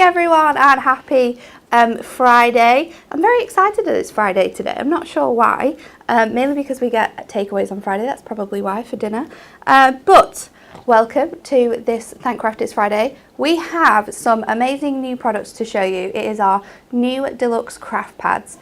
Everyone, and happy Friday. I'm very excited that it's Friday today. I'm not sure why, mainly because we get takeaways on Friday. That's probably why, for dinner. But welcome to this Thankcraft It's Friday. We have some amazing new products to show you. It is our new Deluxe Craft Pads.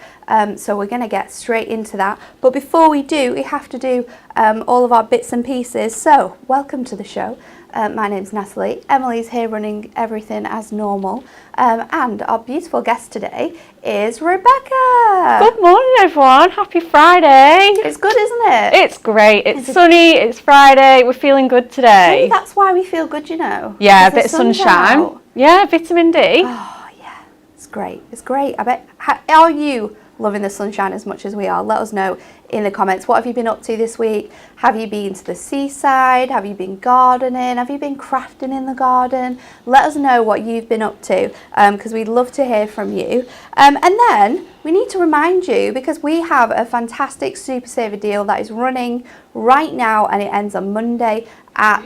So we're going to get straight into that. But before we do, we have to do all of our bits and pieces. So welcome to the show. My name's Natalie. Emily's here running everything as normal. And our beautiful guest today is Rebecca. Good morning, everyone. Happy Friday. It's good, isn't it? It's great. It's sunny. It's Friday. We're feeling good today. Maybe that's why we feel good, you know. Yeah, a bit of sunshine. Out. Yeah, vitamin D. Oh, yeah. It's great. It's great. I bet. Are you loving the sunshine as much as we are? Let us know in the comments. What have you been up to this week? Have you been to the seaside? Have you been gardening? Have you been crafting in the garden? Let us know what you've been up to, because we'd love to hear from you. And then we need to remind you, because we have a fantastic Super Saver deal that is running right now, and it ends on Monday at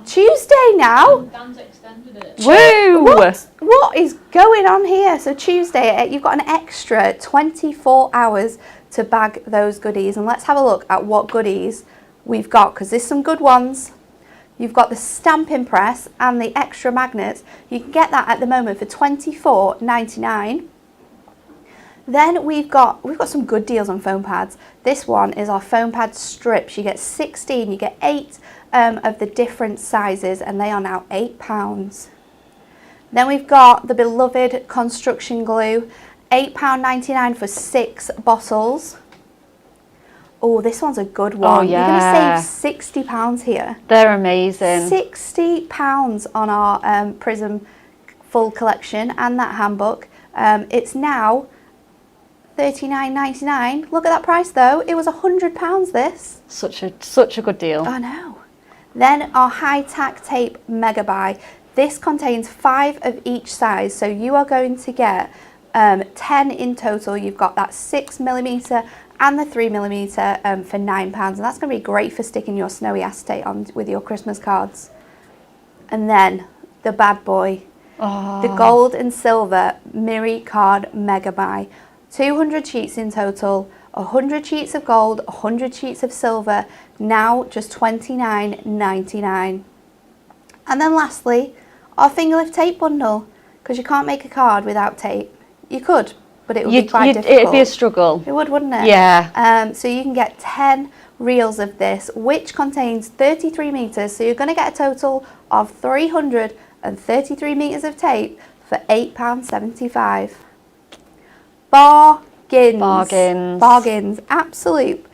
Tuesday now. Dan's extended it. Woo! What is going on here? So Tuesday, you've got an extra 24 hours to bag those goodies, and let's have a look at what goodies we've got, because there's some good ones. You've got the stamping press and the extra magnets. You can get that at the moment for $24.99. Then we've got some good deals on foam pads. This one is our foam pad strips. You get 16, you get 8 of the different sizes, and they are now £8. Then we've got the beloved construction glue, £8.99 for 6 bottles. Oh, this one's a good one. Oh, yeah. You're going to save £60 here. They're amazing. £60 on our Prism full collection and that handbook. It's now $39.99. Look at that price though. It was £100 this. Such a good deal. I know. Then our high tack tape Megabyte. This contains 5 of each size, so you are going to get 10 in total. You've got that 6mm and the 3mm for £9, and that's going to be great for sticking your snowy acetate on with your Christmas cards. And then the bad boy, the gold and silver Miri card Megabyte. 200 sheets in total, 100 sheets of gold, 100 sheets of silver, now just $29.99. And then lastly, Our Fingerlift tape bundle, because you can't make a card without tape. You could, but it would be quite difficult. It'd be a struggle. It would, wouldn't it? Yeah. So you can get 10 reels of this, which contains 33 metres. So you're going to get a total of 333 metres of tape for £8.75. Bargains. Bargains. Bargains. Absolute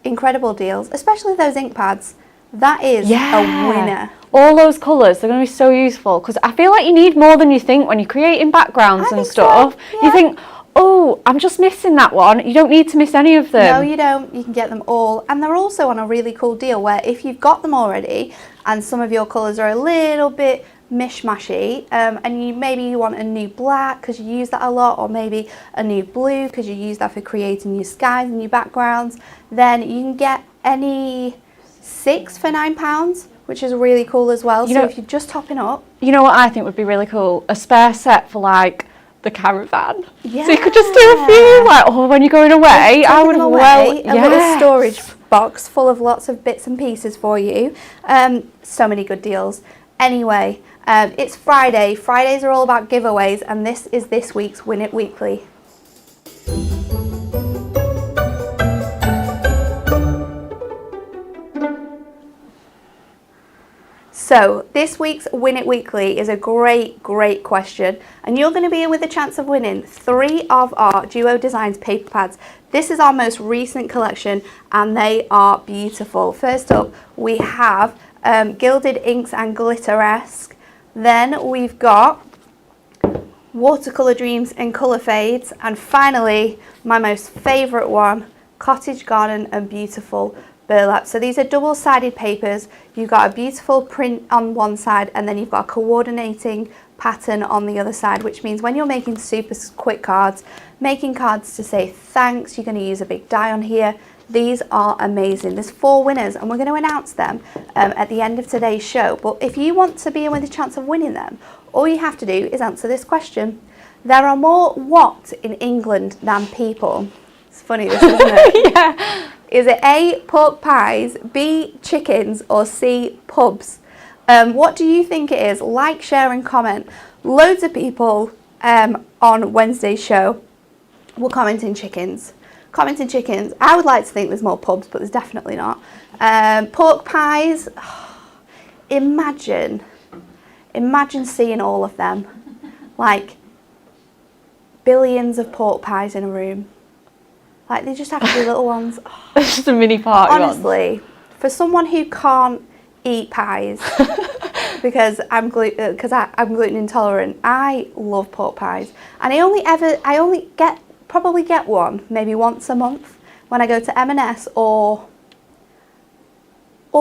incredible deals, especially those ink pads. That is a winner. All those colours, they're going to be so useful because I feel like you need more than you think when you're creating backgrounds and stuff. So, yeah. You think, oh, I'm just missing that one. You don't need to miss any of them. No, you don't. You can get them all. And they're also on a really cool deal where if you've got them already and some of your colours are a little bit mishmashy and you want a new black because you use that a lot, or maybe a new blue because you use that for creating new skies and new backgrounds, then you can get any 6 for £9, which is really cool as well. So if you're just topping up. You know what I think would be really cool? A spare set for like the caravan. Yeah. So you could just do a few, like, when you're going away. I would a little storage box full of lots of bits and pieces for you. So many good deals. Anyway, it's Friday. Fridays are all about giveaways, and this is this week's Win It Weekly. So this week's Win It Weekly is a great question, and you're going to be in with a chance of winning 3 of our Duo Designs paper pads. This is our most recent collection and they are beautiful. First up we have Gilded Inks and Glitteresque. Then we've got Watercolour Dreams and Colour Fades, and finally my most favourite one, Cottage Garden and Beautiful Burlap. So these are double-sided papers. You've got a beautiful print on one side and then you've got a coordinating pattern on the other side, which means when you're making super quick cards, making cards to say thanks, you're going to use a big die on here. These are amazing. There's 4 winners and we're going to announce them at the end of today's show. But if you want to be in with a chance of winning them, all you have to do is answer this question. There are more what in England than people? It's funny this, isn't it? Yeah. Is it A, pork pies, B, chickens, or C, pubs? What do you think it is? Like, share and comment. Loads of people on Wednesday's show were commenting chickens. I would like to think there's more pubs, but there's definitely not. Pork pies, imagine seeing all of them. Like billions of pork pies in a room. Like, they just have to be little ones. It's just a mini party. Honestly, for someone who can't eat pies, because I'm gluten intolerant, I love pork pies, and I probably get one maybe once a month when I go to M&S or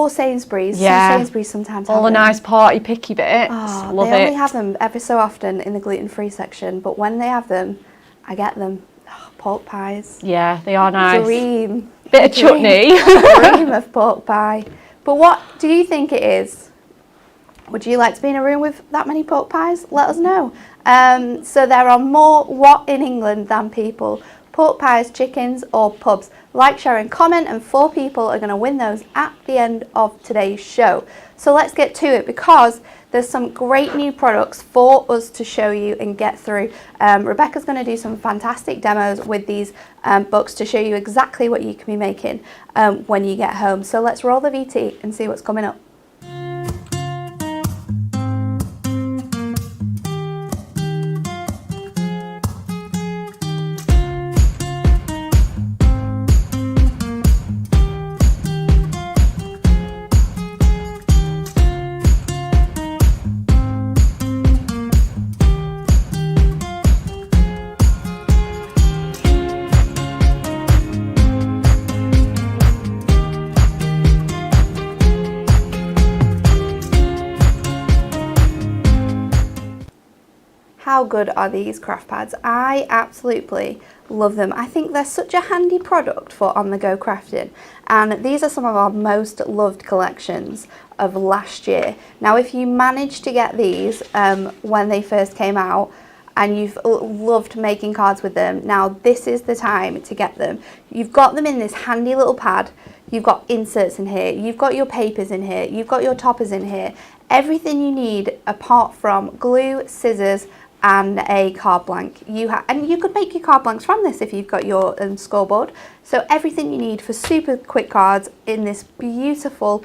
Sainsbury's. Yeah. Sainsbury's sometimes all the nice party picky bits. Oh, love they it. only have them ever so often in the gluten-free section, but when they have them, I get them. Oh, pork pies. Yeah, they are nice. Dream. Bit of chutney. Dream of pork pie. But what do you think it is? Would you like to be in a room with that many pork pies? Let us know. So there are more what in England than people. Pork pies, chickens, or pubs. Like, share and comment, and 4 people are going to win those at the end of today's show. So let's get to it, because there's some great new products for us to show you and get through. Rebecca's going to do some fantastic demos with these books to show you exactly what you can be making when you get home. So let's roll the VT and see what's coming up. How good are these craft pads? I absolutely love them. I think they're such a handy product for on-the-go crafting, and these are some of our most loved collections of last year. Now, if you managed to get these when they first came out and you've loved making cards with them, now this is the time to get them. You've got them in this handy little pad. you've got inserts in here, you've got your papers in here, you've got your toppers in here. Everything you need apart from glue, scissors, and a card blank. And you could make your card blanks from this if you've got your scoreboard. So everything you need for super quick cards in this beautiful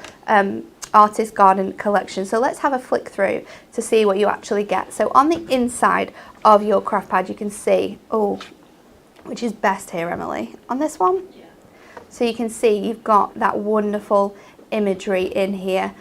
Artist Garden collection. So let's have a flick through to see what you actually get. So on the inside of your craft pad, you can see, which is best here, Emily, on this one. Yeah. So you can see you've got that wonderful imagery in here,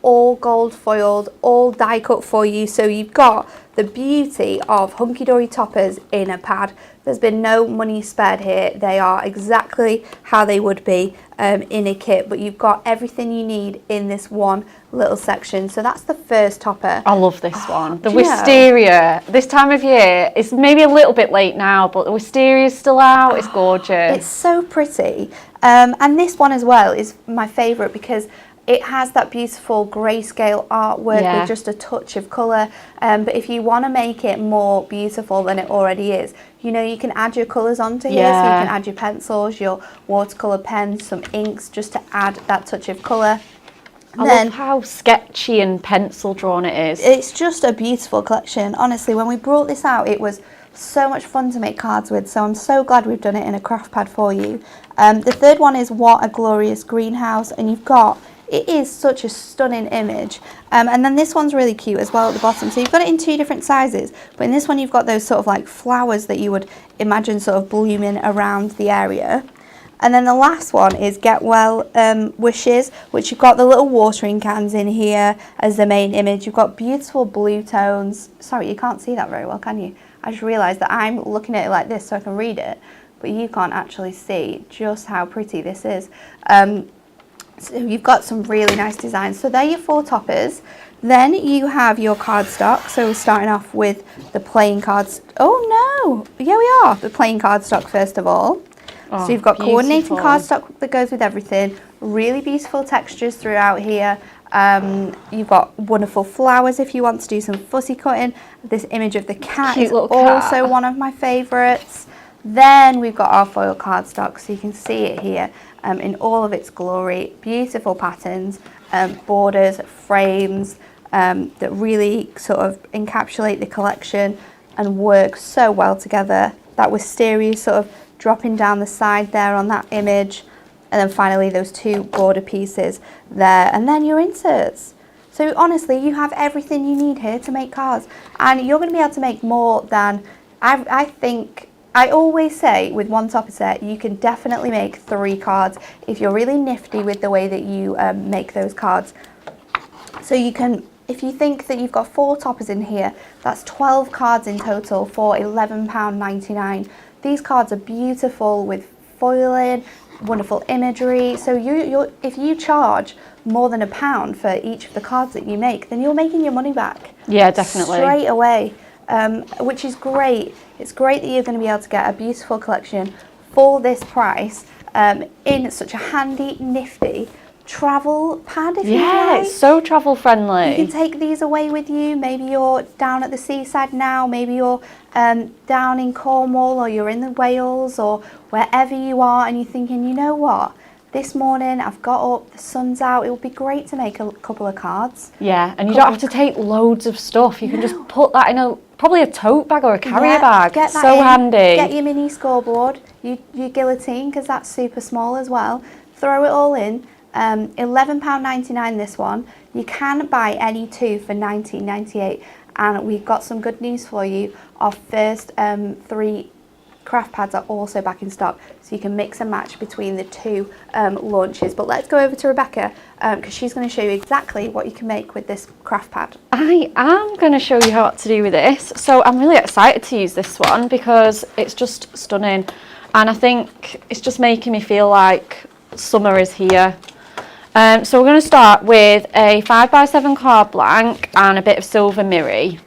all gold foiled, all die cut for you. So you've got the beauty of hunky-dory toppers in a pad. There's been no money spared here. They are exactly how they would be in a kit, but you've got everything you need in this one little section. So that's the first topper. I love this one. The wisteria. This time of year, it's maybe a little bit late now, but the wisteria is still out. It's gorgeous. It's so pretty. And this one as well is my favourite because it has that beautiful grayscale artwork with just a touch of colour. But if you want to make it more beautiful than it already is, you know, you can add your colours onto here. So you can add your pencils, your watercolour pens, some inks, just to add that touch of colour. I love how sketchy and pencil drawn it is. It's just a beautiful collection. Honestly, when we brought this out, it was so much fun to make cards with. So I'm so glad we've done it in a craft pad for you. The third one is What a Glorious Greenhouse. And you've got, it is such a stunning image. And then this one's really cute as well at the bottom. So you've got it in two different sizes, but in this one you've got those sort of like flowers that you would imagine sort of blooming around the area. And then the last one is Get Well Wishes, which you've got the little watering cans in here as the main image. You've got beautiful blue tones. Sorry, you can't see that very well, can you? I just realised that I'm looking at it like this so I can read it, but you can't actually see just how pretty this is. So you've got some really nice designs. So they're your four toppers. Then you have your cardstock. So we're starting off with the plain cards. Oh no, yeah we are. The plain cardstock first of all. So you've got coordinating cardstock that goes with everything. Really beautiful textures throughout here. You've got wonderful flowers if you want to do some fussy cutting. This image of the cat is also one of my favourites. Then we've got our foil cardstock, so you can see it here in all of its glory. Beautiful patterns, borders, frames that really sort of encapsulate the collection and work so well together. That wisteria sort of dropping down the side there on that image. And then finally those two border pieces there. And then your inserts. So honestly, you have everything you need here to make cards. And you're going to be able to make more than, I think, I always say with one topper set, you can definitely make 3 cards if you're really nifty with the way that you make those cards. So you can, if you think that you've got 4 toppers in here, that's 12 cards in total for £11.99. These cards are beautiful with foiling, wonderful imagery. So if you charge more than £1 for each of the cards that you make, then you're making your money back. Yeah, definitely. Straight away, which is great. It's great that you're going to be able to get a beautiful collection for this price in such a handy, nifty travel pad, if you like. Yeah, it's so travel friendly. You can take these away with you. Maybe you're down at the seaside now, maybe you're down in Cornwall, or you're in the Wales, or wherever you are, and you're thinking, you know what, this morning I've got up, the sun's out, it would be great to make a couple of cards. Yeah, and you don't have to take loads of stuff. You can just put that in probably a tote bag or a carrier bag. Get that so in, handy. Get your mini scoreboard, your guillotine, because that's super small as well. Throw it all in. £11.99 this one. You can buy any 2 for £19.98, and we've got some good news for you. Our first 3 craft pads are also back in stock, so you can mix and match between the 2 launches. But let's go over to Rebecca because she's going to show you exactly what you can make with this craft pad. I am going to show you what to do with this. So I'm really excited to use this one because it's just stunning, and I think it's just making me feel like summer is here. So we're going to start with a 5x7 card blank and a bit of silver mirri,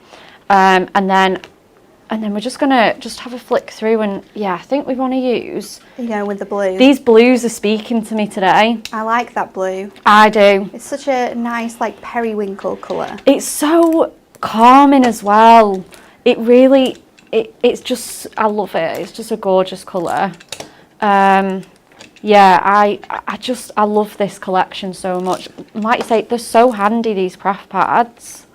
and then we're just going to have a flick through, and yeah, I think we want to use... You go with the blue. These blues are speaking to me today. I like that blue. I do. It's such a nice like periwinkle colour. It's so calming as well. It really, it's just, I love it. It's just a gorgeous colour. Yeah, I love this collection so much. Like you say, they're so handy, these craft pads.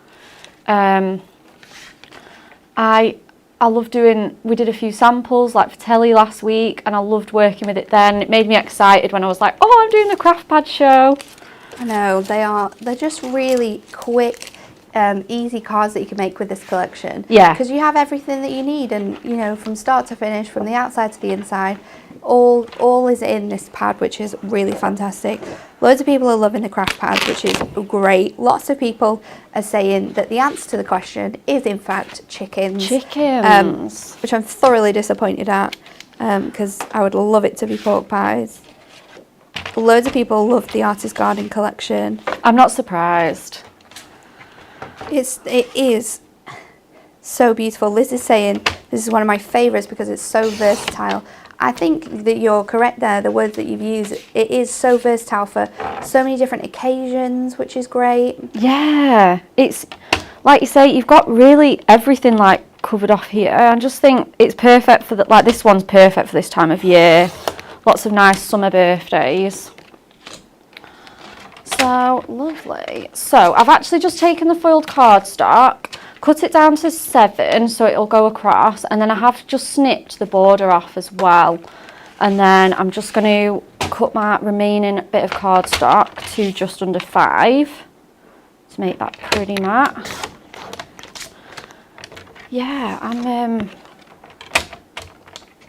I love doing, we did a few samples like for telly last week, and I loved working with it then. It made me excited when I was like, oh, I'm doing the craft pad show. I know, they're just really quick, easy cards that you can make with this collection. Yeah. Because you have everything that you need, and you know, from start to finish, from the outside to the inside, all is in this pad, which is really fantastic. Loads of people are loving the craft pads, which is great. Lots of people are saying that the answer to the question is in fact chickens. Chickens. Which I'm thoroughly disappointed at, because I would love it to be pork pies. Loads of people love the Artist Garden collection. I'm not surprised. It is so beautiful. Liz is saying this is one of my favourites because it's so versatile. I think that you're correct there, the words that you've used. It is so versatile for so many different occasions, which is great. Yeah, it's like you say, you've got really everything like covered off here. I just think it's perfect for like this one's perfect for this time of year. Lots of nice summer birthdays. So lovely. So I've actually just taken the foiled cardstock, cut it down to 7 so it'll go across, and then I have just snipped the border off as well. And then I'm just going to cut my remaining bit of cardstock to just under 5 to make that pretty matte. Yeah,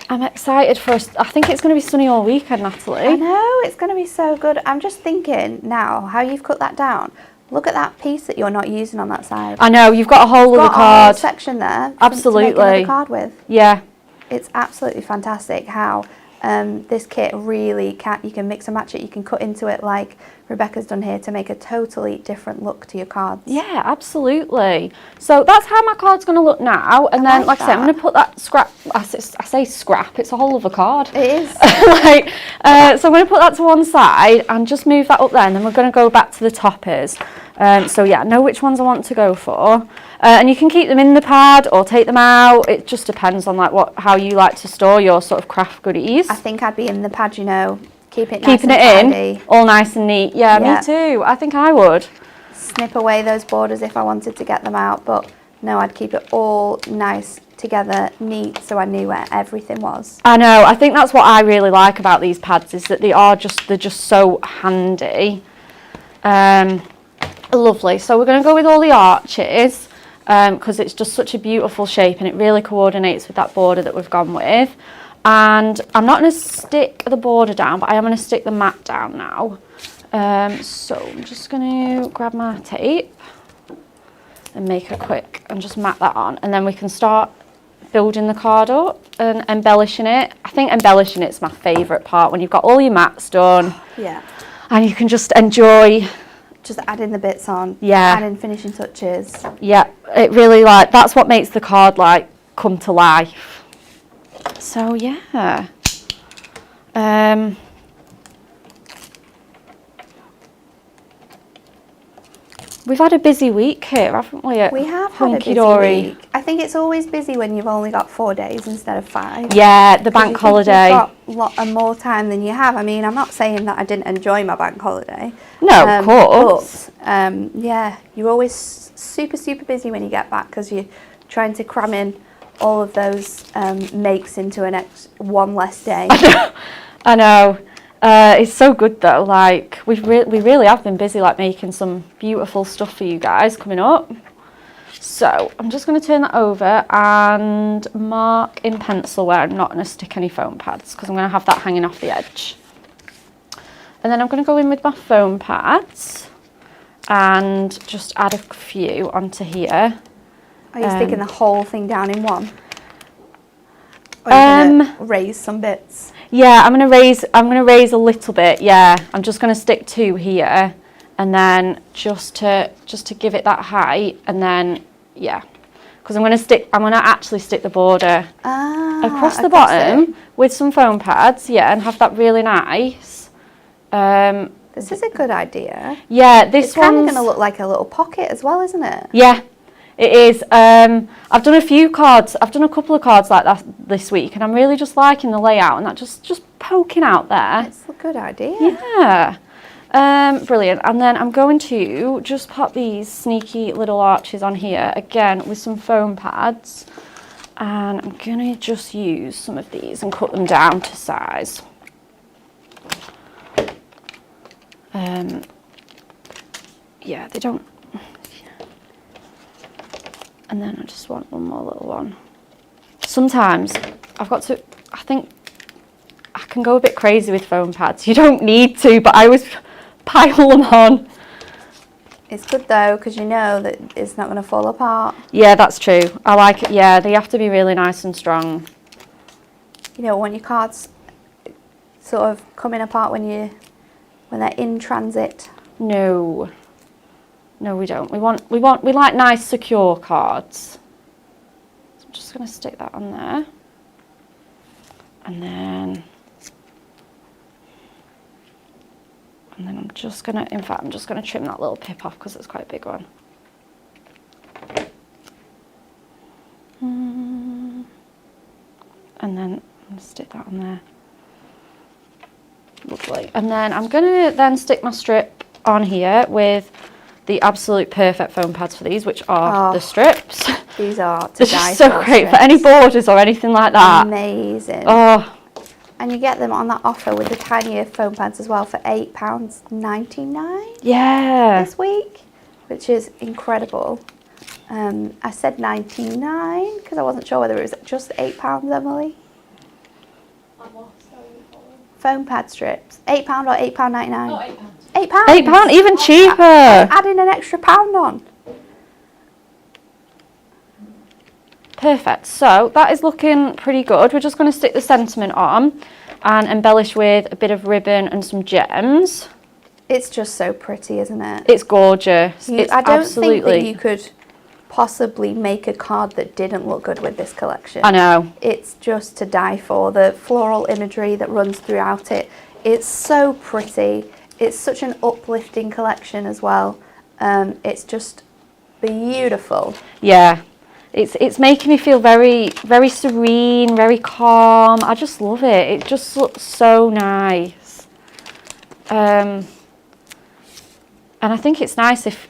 I'm excited for us. I think it's going to be sunny all weekend, Natalie. I know, it's going to be so good. I'm just thinking now how you've cut that down. Look at that piece that you're not using on that side. I know, you've got a whole other got card. A whole section there. Absolutely. To make another card with. Yeah. It's absolutely fantastic how this kit really you can mix and match it. You can cut into it like Rebecca's done here to make a totally different look to your cards. Yeah, absolutely. So that's how my card's going to look now. And then, like I said, I'm going to put that scrap, I say scrap, it's a whole other card. It is. So I'm going to put that to one side and just move that up there, and then we're going to go back to the toppers. So yeah, know which ones I want to go for. And you can keep them in the pad or take them out. It just depends on like how you like to store your sort of craft goodies. I think I'd be in the pad, you know, keeping it in, tidy. All nice and neat. Yeah, me too. I think I would. Snip away those borders if I wanted to get them out, but no, I'd keep it all nice together, neat, so I knew where everything was. I know. I think that's what I really like about these pads, is that they're just so handy. Lovely. So we're going to go with all the arches because it's just such a beautiful shape and it really coordinates with that border that we've gone with. And I'm not going to stick the border down, but I am going to stick the mat down now. So I'm just going to grab my tape and make a quick and just mat that on, and then we can start building the card up and embellishing it. I think embellishing it's my favourite part, when you've got all your mats done. Yeah. And you can just enjoy. Just adding the bits on. Yeah. Adding finishing touches. Yeah, it really that's what makes the card like come to life. So yeah. We've had a busy week here, haven't we? We have had a busy week. I think it's always busy when you've only got 4 days instead of 5. Yeah, the bank holiday. You've got more time than you have. I mean, I'm not saying that I didn't enjoy my bank holiday. No, of course. But, yeah, you're always super, super busy when you get back because you're trying to cram in all of those makes into one less day. I know. It's so good though, like we really have been busy like making some beautiful stuff for you guys coming up. So I'm just going to turn that over and mark in pencil where I'm not going to stick any foam pads, because I'm going to have that hanging off the edge. And then I'm going to go in with my foam pads and just add a few onto here. Are you sticking the whole thing down in one? Or are you going to raise some bits? Yeah, I'm gonna raise a little bit. Yeah, I'm just gonna stick 2 here, and then just to give it that height, and then yeah, because I'm gonna actually stick the border across the bottom with some foam pads. Yeah, and have that really nice. This is a good idea. Yeah, this one's kind of gonna look like a little pocket as well, isn't it? Yeah. It is. I've done a few cards. I've done a couple of cards like that this week, and I'm really just liking the layout, and that just poking out there. It's a good idea. Yeah. Brilliant. And then I'm going to just pop these sneaky little arches on here again with some foam pads, and I'm going to just use some of these and cut them down to size. Yeah, they don't. And then I just want one more little one. Sometimes I've got to, I think I can go a bit crazy with foam pads. You don't need to, but I always pile them on. It's good though, because you know that it's not going to fall apart. Yeah, that's true. I like it. Yeah, they have to be really nice and strong. You know, when your cards sort of coming apart when they're in transit. No, we don't. We like nice, secure cards. So I'm just going to stick that on there, and then I'm just going to. In fact, I'm just going to trim that little pip off because it's quite a big one. And then I'm going to stick that on there. Lovely. And then I'm going to then stick my strip on here with the absolute perfect foam pads for these, which are the strips. These are They're just so great for any borders or anything like that. Amazing. Oh. And you get them on that offer with the tinier foam pads as well for £8.99. Yeah. This week, which is incredible. I said 99 because I wasn't sure whether it was just £8, Emily. Foam pad strips, £8 or £8.99? No, £8. £8. £8, even cheaper. Adding an extra pound on. Perfect. So that is looking pretty good. We're just going to stick the sentiment on and embellish with a bit of ribbon and some gems. It's just so pretty, isn't it? It's gorgeous. I don't think that you could possibly make a card that didn't look good with this collection. I know. It's just to die for. The floral imagery that runs throughout it, it's so pretty. It's such an uplifting collection as well. It's just beautiful. Yeah. It's making me feel very, very serene, very calm. I just love it. It just looks so nice. And I think it's nice if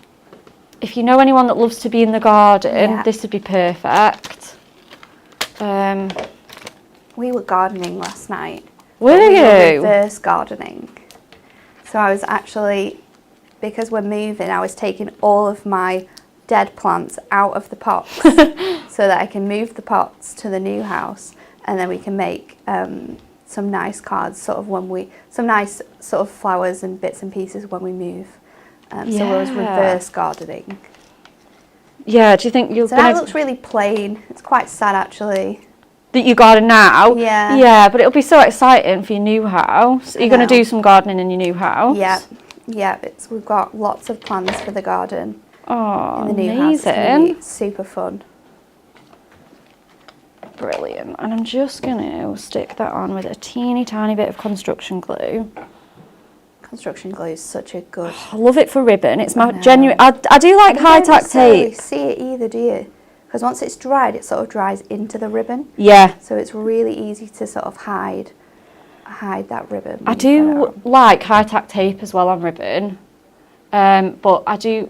you know anyone that loves to be in the garden, this would be perfect. We were gardening last night. Were you? We were reverse gardening. So I was actually, because we're moving, I was taking all of my dead plants out of the pots so that I can move the pots to the new house, and then we can make some nice cards some nice sort of flowers and bits and pieces when we move. So I was reverse gardening. Yeah, do you think you're so that looks really plain. It's quite sad actually. That you garden now? Yeah. Yeah, but it'll be so exciting for your new house. Are you going to do some gardening in your new house? Yeah, we've got lots of plans for the garden. Oh, in the new amazing. house. It's going to be super fun. Brilliant. And I'm just going to stick that on with a teeny tiny bit of construction glue. Construction glue is such a good... I love it for ribbon. It's my genuine... I do like high tack tape. You don't see it either, do you? Because once it's dried, it sort of dries into the ribbon. Yeah. So it's really easy to sort of hide that ribbon. I do like high tack tape as well on ribbon. But I do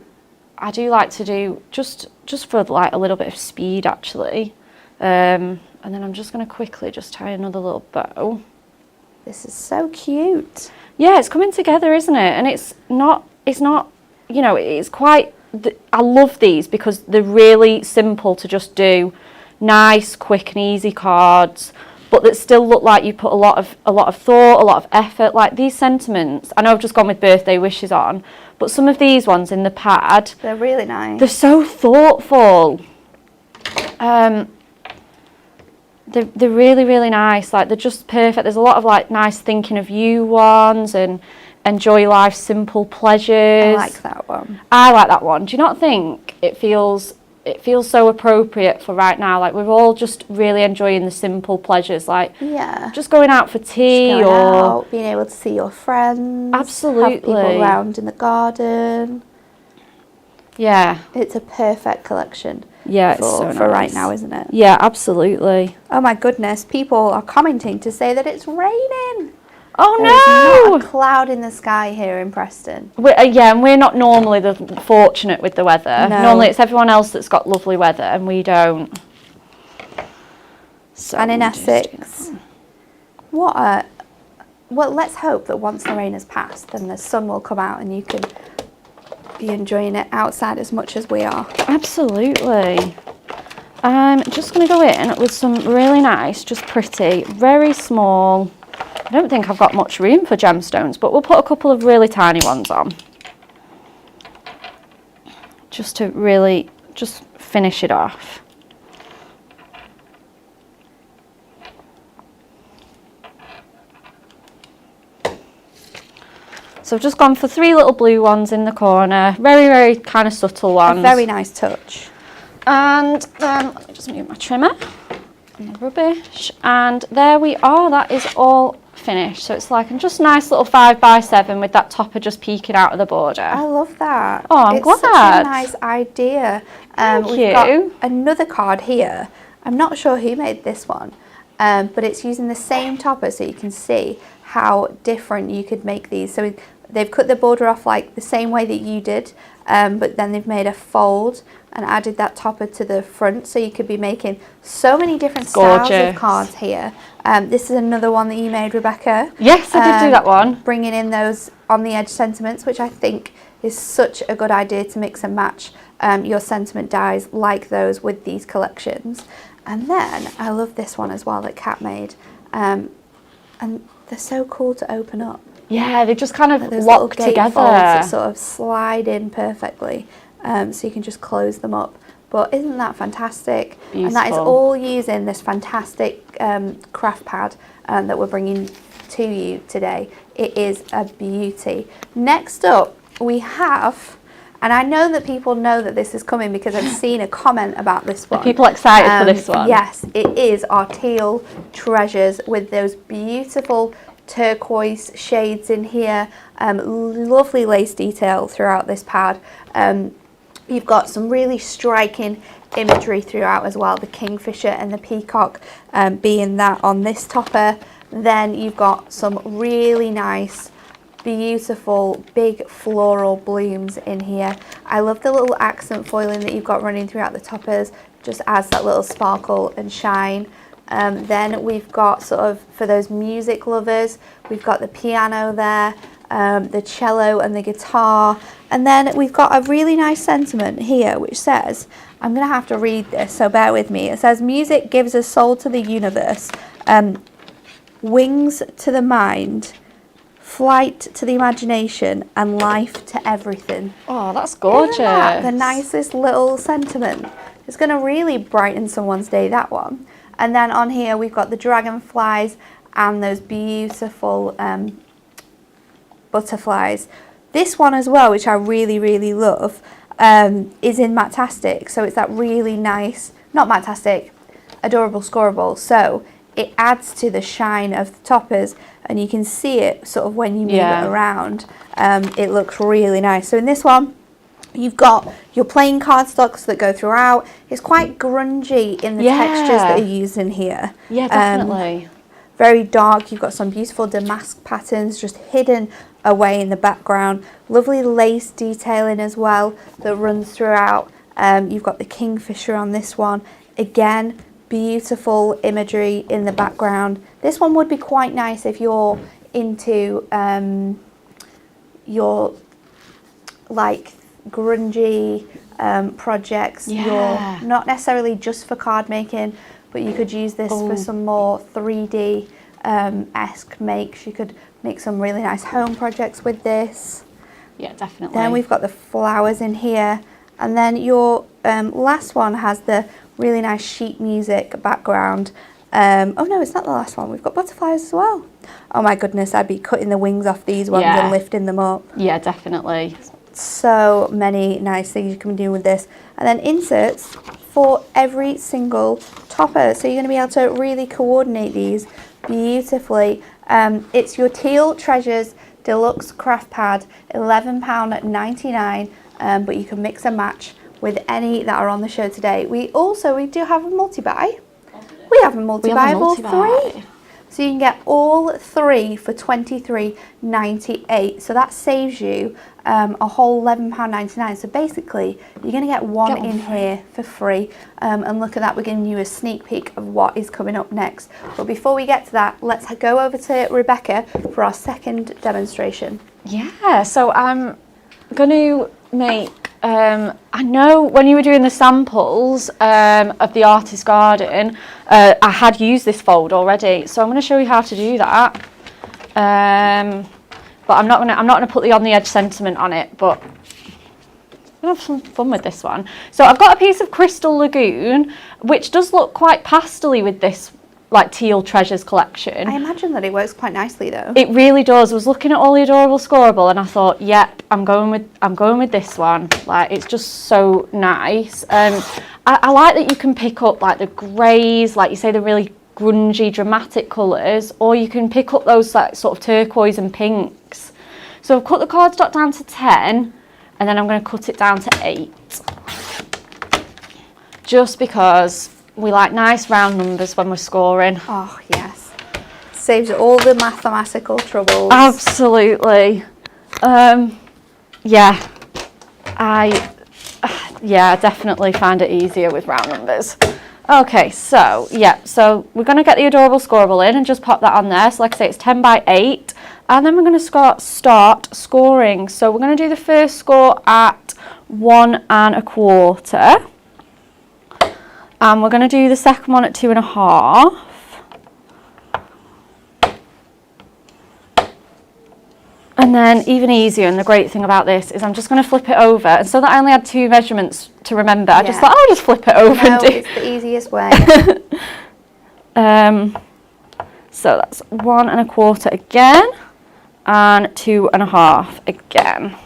like to do just for like a little bit of speed actually. And then I'm just going to quickly just tie another little bow. This is so cute. Yeah, it's coming together, isn't it? And it's not, you know, it's quite, I love these because they're really simple to just do. Nice, quick and easy cards, but that still look like you put a lot of thought, a lot of effort. Like these sentiments, I know I've just gone with birthday wishes on, but some of these ones in the pad, they're really nice. They're so thoughtful. They're really, really nice. Like they're just perfect. There's a lot of like nice thinking of you ones and enjoy life's simple pleasures. I like that one. I like that one. Do you not think it feels so appropriate for right now? Like we're all just really enjoying the simple pleasures, like just going out for tea or being able to see your friends. Absolutely. Have people around in the garden. Yeah. It's a perfect collection. Yeah, it's so nice. For right now, isn't it? Yeah, absolutely. Oh my goodness, people are commenting to say that it's raining. Oh There's no! not a cloud in the sky here in Preston. Yeah, and we're not normally the fortunate with the weather. No. Normally it's everyone else that's got lovely weather and we don't. So And in Essex, well, let's hope that once the rain has passed, then the sun will come out and you can be enjoying it outside as much as we are. Absolutely. I'm just going to go in with some really nice, just pretty, very small. I don't think I've got much room for gemstones, but we'll put a couple of really tiny ones on. Just to really just finish it off. So I've just gone for 3 little blue ones in the corner, very, very kind of subtle ones. A very nice touch. And then let me just move my trimmer and the rubbish. And there we are, that is all finished. So it's like a just nice little 5x7 with that topper just peeking out of the border. I love that. Oh, I'm glad. It's such a nice idea. Thank we've you. got another card here. I'm not sure who made this one, but it's using the same topper so you can see how different you could make these. So they've cut the border off like the same way that you did, but then they've made a fold and added that topper to the front, so you could be making so many different styles of cards here. This is another one that you made, Rebecca. Yes, I did do that one. Bringing in those on the edge sentiments, which I think is such a good idea to mix and match your sentiment dies like those with these collections. And then I love this one as well that Kat made, and they're so cool to open up. Yeah, they just kind of Like those lock little together. gatefolds that sort of slide in perfectly, so you can just close them up. But isn't that fantastic? Beautiful. And that is all using this fantastic craft pad that we're bringing to you today. It is a beauty. Next up, we have, and I know that people know that this is coming because I've seen a comment about this one. Are people excited for this one? Yes, it is our Teal Treasures with those beautiful turquoise shades in here. Lovely lace detail throughout this pad. You've got some really striking imagery throughout as well, the kingfisher and the peacock being that on this topper. Then you've got some really nice, beautiful, big floral blooms in here. I love the little accent foiling that you've got running throughout the toppers, just adds that little sparkle and shine. Then we've got sort of, for those music lovers, we've got the piano there, the cello and the guitar. And then we've got a really nice sentiment here which says, I'm going to have to read this, so bear with me. It says, music gives a soul to the universe, wings to the mind, flight to the imagination, and life to everything. Oh, that's gorgeous. Isn't that the nicest little sentiment? It's going to really brighten someone's day, that one. And then on here we've got the dragonflies and those beautiful butterflies. This one as well, which I really, really love, is in Matastic. So it's that really nice, not Matastic, Adorable Scoreable. So it adds to the shine of the toppers, and you can see it sort of when you move it around. It looks really nice. So in this one, you've got your plain cardstocks that go throughout. It's quite grungy in the textures that are used in here. Yeah, definitely. Very dark. You've got some beautiful damask patterns just hidden away in the background. Lovely lace detailing as well that runs throughout. You've got the kingfisher on this one. Again, beautiful imagery in the background. This one would be quite nice if you're into your like grungy projects. You're not necessarily just for card making, but you could use this for some more 3D esque makes. You could make some really nice home projects with this. Yeah, definitely. Then we've got the flowers in here, and then your last one has the really nice sheet music background. Oh no, it's not the last one. We've got butterflies as well. Oh my goodness, I'd be cutting the wings off these ones and lifting them up. Yeah, definitely. So many nice things you can do with this. And then inserts for every single topper. So you're going to be able to really coordinate these beautifully. It's your Teal Treasures Deluxe Craft Pad, £11.99, but you can mix and match with any that are on the show today. We do have a multi-buy. We have a multi-buy of all three. So you can get all 3 for $23.98. So that saves you a whole £11.99. So basically, you're going to get one in here for free. And look at that, we're giving you a sneak peek of what is coming up next. But before we get to that, let's go over to Rebecca for our second demonstration. Yeah, so I'm going to make, I know when you were doing the samples of the Artist Garden, I had used this fold already, so I'm going to show you how to do that. But I'm not gonna put the on the edge sentiment on it, but I'm gonna have some fun with this one. So I've got a piece of Crystal Lagoon, which does look quite pastel-y with this like Teal Treasures collection. I imagine that it works quite nicely though. It really does. I was looking at all the Adorable Scoreable and I thought, yep, I'm going with this one. Like, it's just so nice. I like that you can pick up like the greys, like you say, the really grungy, dramatic colours, or you can pick up those like sort of turquoise and pinks. So I've cut the cardstock down to 10, and then I'm going to cut it down to 8. Just because we like nice round numbers when we're scoring. Oh yes, saves all the mathematical troubles. Absolutely. Yeah, I definitely find it easier with round numbers. Okay, so yeah, so we're going to get the Adorable Scoreable in and just pop that on there. So like I say, it's 10 by 8, and then we're going to start scoring. So we're going to do the first score at 1 1/4, and we're going to do the second one at 2 1/2. And then even easier, and the great thing about this is I'm just going to flip it over, and so that I only had 2 measurements to remember, I just thought I'll just flip it over and do it's the easiest way. So that's 1 1/4 again, and 2 1/2 again.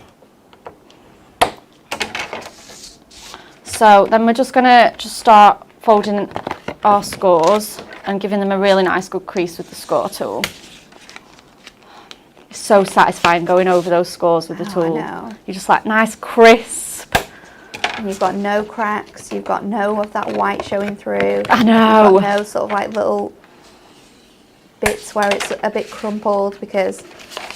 So then we're just going to start folding our scores and giving them a really nice good crease with the score tool. It's so satisfying going over those scores with the tool. I know. You're just like nice crisp. And you've got no cracks, you've got no of that white showing through. I know. You've got no sort of like little bits where it's a bit crumpled, because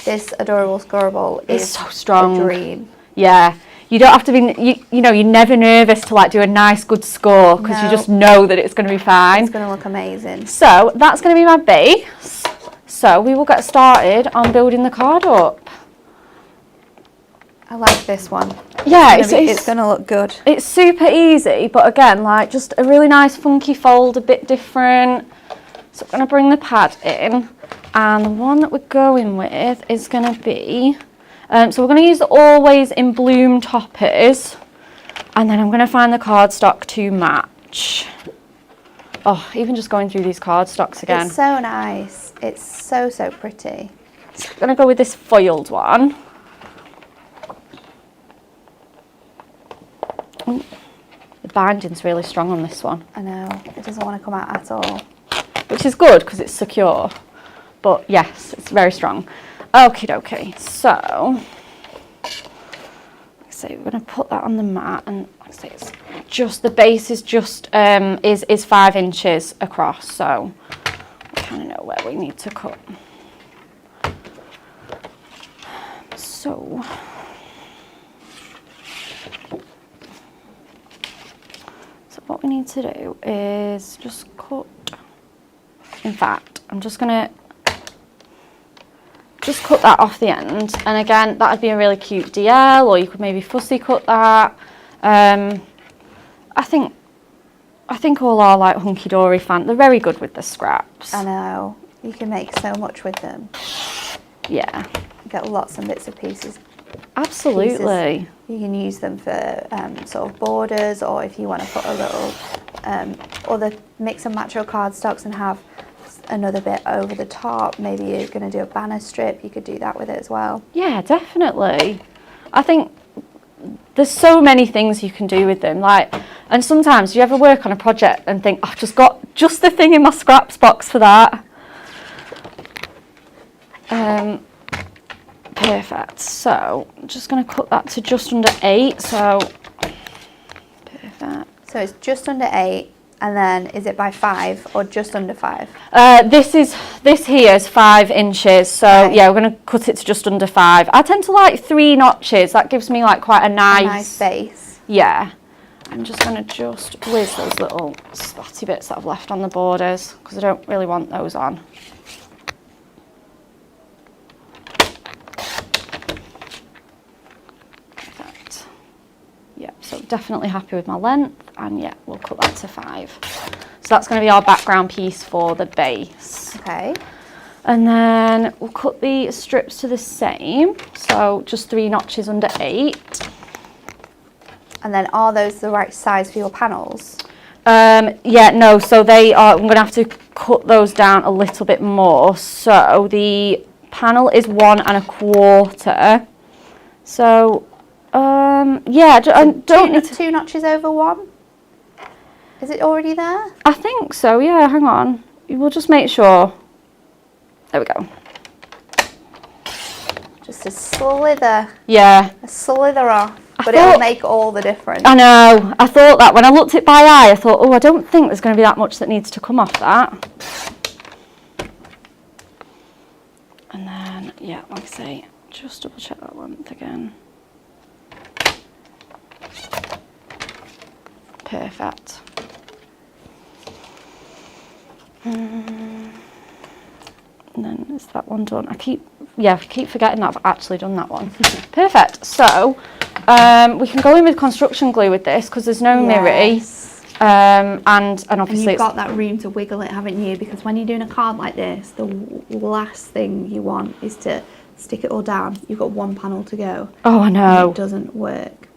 this Adorable Scoreable is so strong. a dream. Yeah. You don't have to be, you know, you're never nervous to like do a nice good score, because you just know that it's going to be fine. It's going to look amazing. So that's going to be my base. So we will get started on building the card up. I like this one. Yeah, it's going to look good. It's super easy, but again, like just a really nice funky fold, a bit different. So I'm going to bring the pad in, and the one that we're going with is going to be, so we're going to use the Always in Bloom toppers, and then I'm going to find the cardstock to match. Oh, even just going through these cardstocks again. It's so nice. It's so, so pretty. So I'm going to go with this foiled one. Ooh, the binding's really strong on this one. I know, it doesn't want to come out at all. Which is good because it's secure. But yes, it's very strong. Okie dokie. So, we're going to put that on the mat, and like I say, it's just, the base is just is 5 inches across, so we kind of know where we need to cut. So what we need to do is just cut. In fact, I'm just going to cut that off the end, and again, that would be a really cute DL, or you could maybe fussy cut that. I think all our like hunky-dory fans, they're very good with the scraps. I know, you can make so much with them. Yeah. Get lots and bits of pieces. Absolutely. Pieces. You can use them for sort of borders, or if you want to put a little other mix and match your cardstocks and have another bit over the top. Maybe you're going to do a banner strip, you could do that with it as well. Yeah, definitely. I think there's so many things you can do with them, like, and sometimes you ever work on a project and think, I've just got just the thing in my scraps box for that. Perfect. So I'm just going to cut that to just under 8. So perfect. So it's just under 8. And then is it by 5 or just under 5? This here is 5 inches, so Okay. yeah, we're going to cut it to just under 5. I tend to like 3 notches. That gives me like quite a nice base. Yeah. I'm just going to just whiz those little spotty bits that I've left on the borders because I don't really want those on. Perfect. Yeah, so definitely happy with my length, and yeah, we'll cut that to 5. So that's going to be our background piece for the base. Okay. And then we'll cut the strips to the same, so just 3 notches under 8. And then are those the right size for your panels? Yeah, no, so they are, I'm going to have to cut those down a little bit more. So the panel is 1 1/4. So, yeah, I don't need to... 2 notches over 1? Is it already there? I think so, yeah, hang on. We'll just make sure. There we go. Just a slither. Yeah. A slither off. But thought- it'll make all the difference. I know, I thought that when I looked it by eye, I thought, oh, I don't think there's going to be that much that needs to come off that. And then, yeah, like I say, just double check that length again. Perfect. And then is that one done? I keep forgetting that I've actually done that one. Perfect. So we can go in with construction glue with this because there's no mirror. And obviously you've got that room to wiggle it, haven't you? Because when you're doing a card like this, the last thing you want is to stick it all down. You've got one panel to go. Oh, I know. It doesn't work.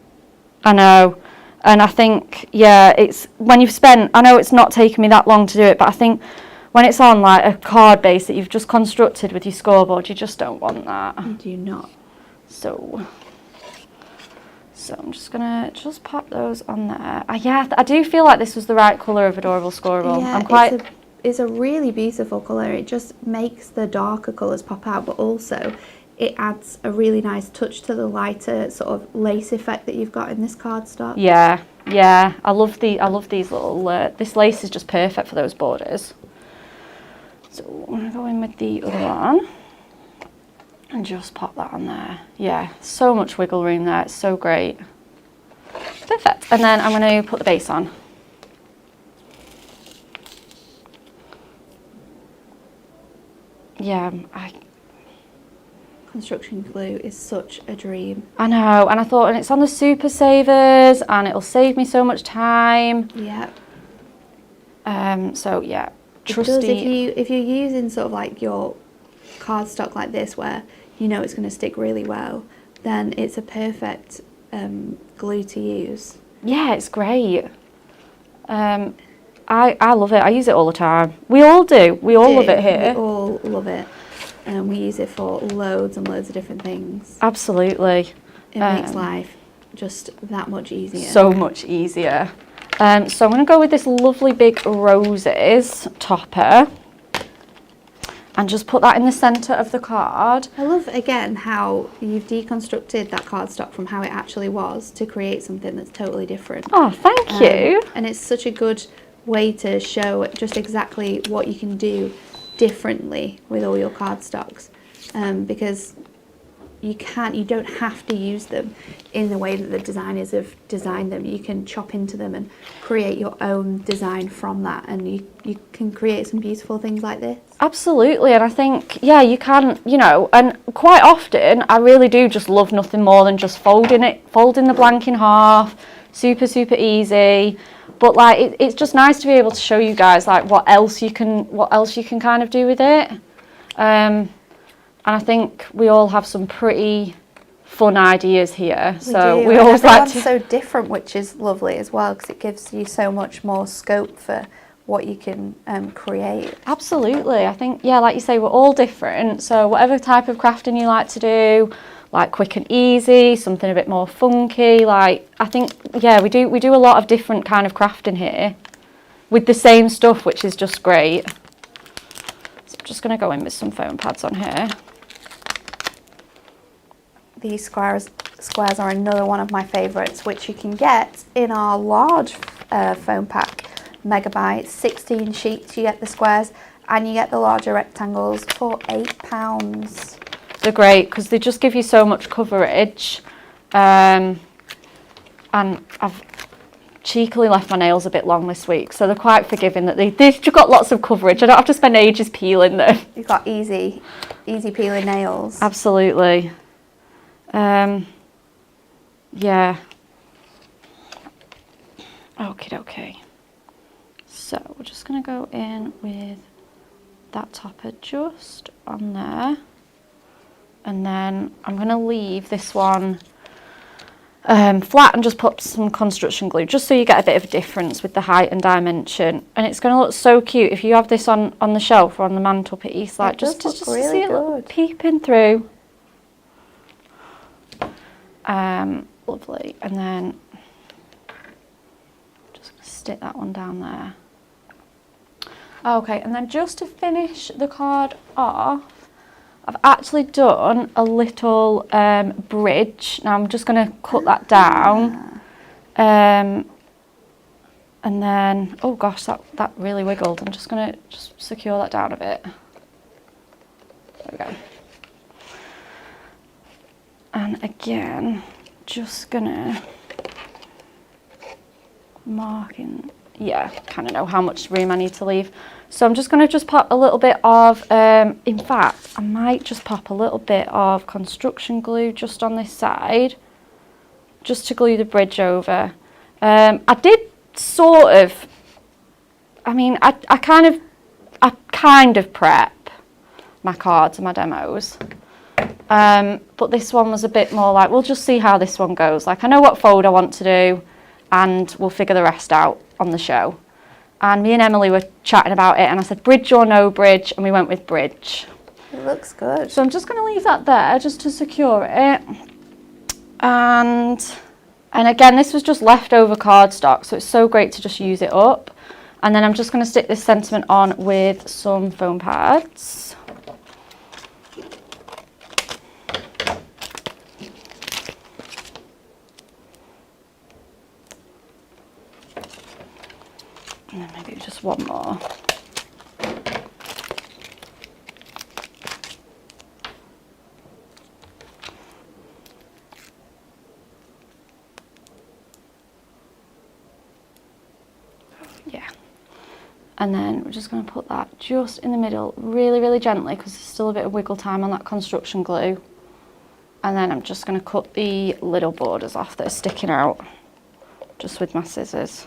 I know. And I think, yeah, it's when you've spent, I know it's not taken me that long to do it, but I think when it's on like a card base that you've just constructed with your scoreboard, you just don't want that. You do not. So I'm just gonna pop those on there. Yeah, I do feel like this was the right colour of Adorable Scorable. Yeah, it's a really beautiful colour. It just makes the darker colours pop out, but also it adds a really nice touch to the lighter sort of lace effect that you've got in this cardstock. Yeah, I love these little. This lace is just perfect for those borders. So I'm gonna go in with the other one and just pop that on there. Yeah, so much wiggle room there. It's so great. Perfect. And then I'm gonna put the base on. Yeah, Construction glue is such a dream. I know, and I thought, and it's on the Super Savers, and it'll save me so much time. Yeah. So yeah, Trusty. It does, if you're using sort of like your cardstock like this, where you know it's going to stick really well, then it's a perfect glue to use. Yeah, it's great. I love it. I use it all the time. We all do. We all love it here. We all love it. And we use it for loads and loads of different things. Absolutely. It makes life just that much easier. So much easier. So I'm going to go with this lovely big roses topper and just put that in the centre of the card. I love, again, how you've deconstructed that cardstock from how it actually was to create something that's totally different. Oh, thank you. And it's such a good way to show just exactly what you can do differently with all your cardstocks, because you don't have to use them in the way that the designers have designed them. You can chop into them and create your own design from that, and you can create some beautiful things like this. Absolutely. And I think, yeah, you can, and quite often I really do just love nothing more than just folding the blank in half. Super easy. But like it's just nice to be able to show you guys like what else you can kind of do with it. And I think we all have some pretty fun ideas here. We always like to. So different, which is lovely as well, because it gives you so much more scope for what you can create. Absolutely. I think, yeah, like you say, we're all different. So whatever type of crafting you like to do, like quick and easy, something a bit more funky, like I think, yeah, we do a lot of different kind of crafting here with the same stuff, which is just great. So I'm just going to go in with some foam pads on here. These squares are another one of my favourites, which you can get in our large foam pack. Megabyte, 16 sheets, you get the squares, and you get the larger rectangles for £8. They're great because they just give you so much coverage. And I've cheekily left my nails a bit long this week, so they're quite forgiving that they've got lots of coverage. I don't have to spend ages peeling them. You've got easy peeling nails. Absolutely. Yeah. Okay. So we're just going to go in with that topper just on there. And then I'm going to leave this one flat and just put some construction glue just so you get a bit of a difference with the height and dimension. And it's going to look so cute if you have this on the shelf or on the mantelpiece, like just to really see it good. peeping through. Lovely. And then just going to stick that one down there. Okay, and then just to finish the card off, I've actually done a little bridge. Now I'm just going to cut that down. And then, oh gosh, that really wiggled. I'm just going to secure that down a bit. There we go. And again, just going to mark in, yeah, kind of know how much room I need to leave. So I'm just going to pop a little bit of, in fact, I might just pop a little bit of construction glue just on this side, just to glue the bridge over. I did sort of, I mean, I kind of prep my cards and my demos. But this one was a bit more like, we'll just see how this one goes. Like, I know what fold I want to do, and we'll figure the rest out on the show. And me and Emily were chatting about it, and I said bridge or no bridge, and we went with bridge. It looks good. So I'm just going to leave that there just to secure it. And again, this was just leftover cardstock, so it's so great to just use it up. And then I'm just going to stick this sentiment on with some foam pads. And then maybe just one more. Yeah. And then we're just going to put that just in the middle, really, really gently, because there's still a bit of wiggle time on that construction glue. And then I'm just going to cut the little borders off that are sticking out, just with my scissors.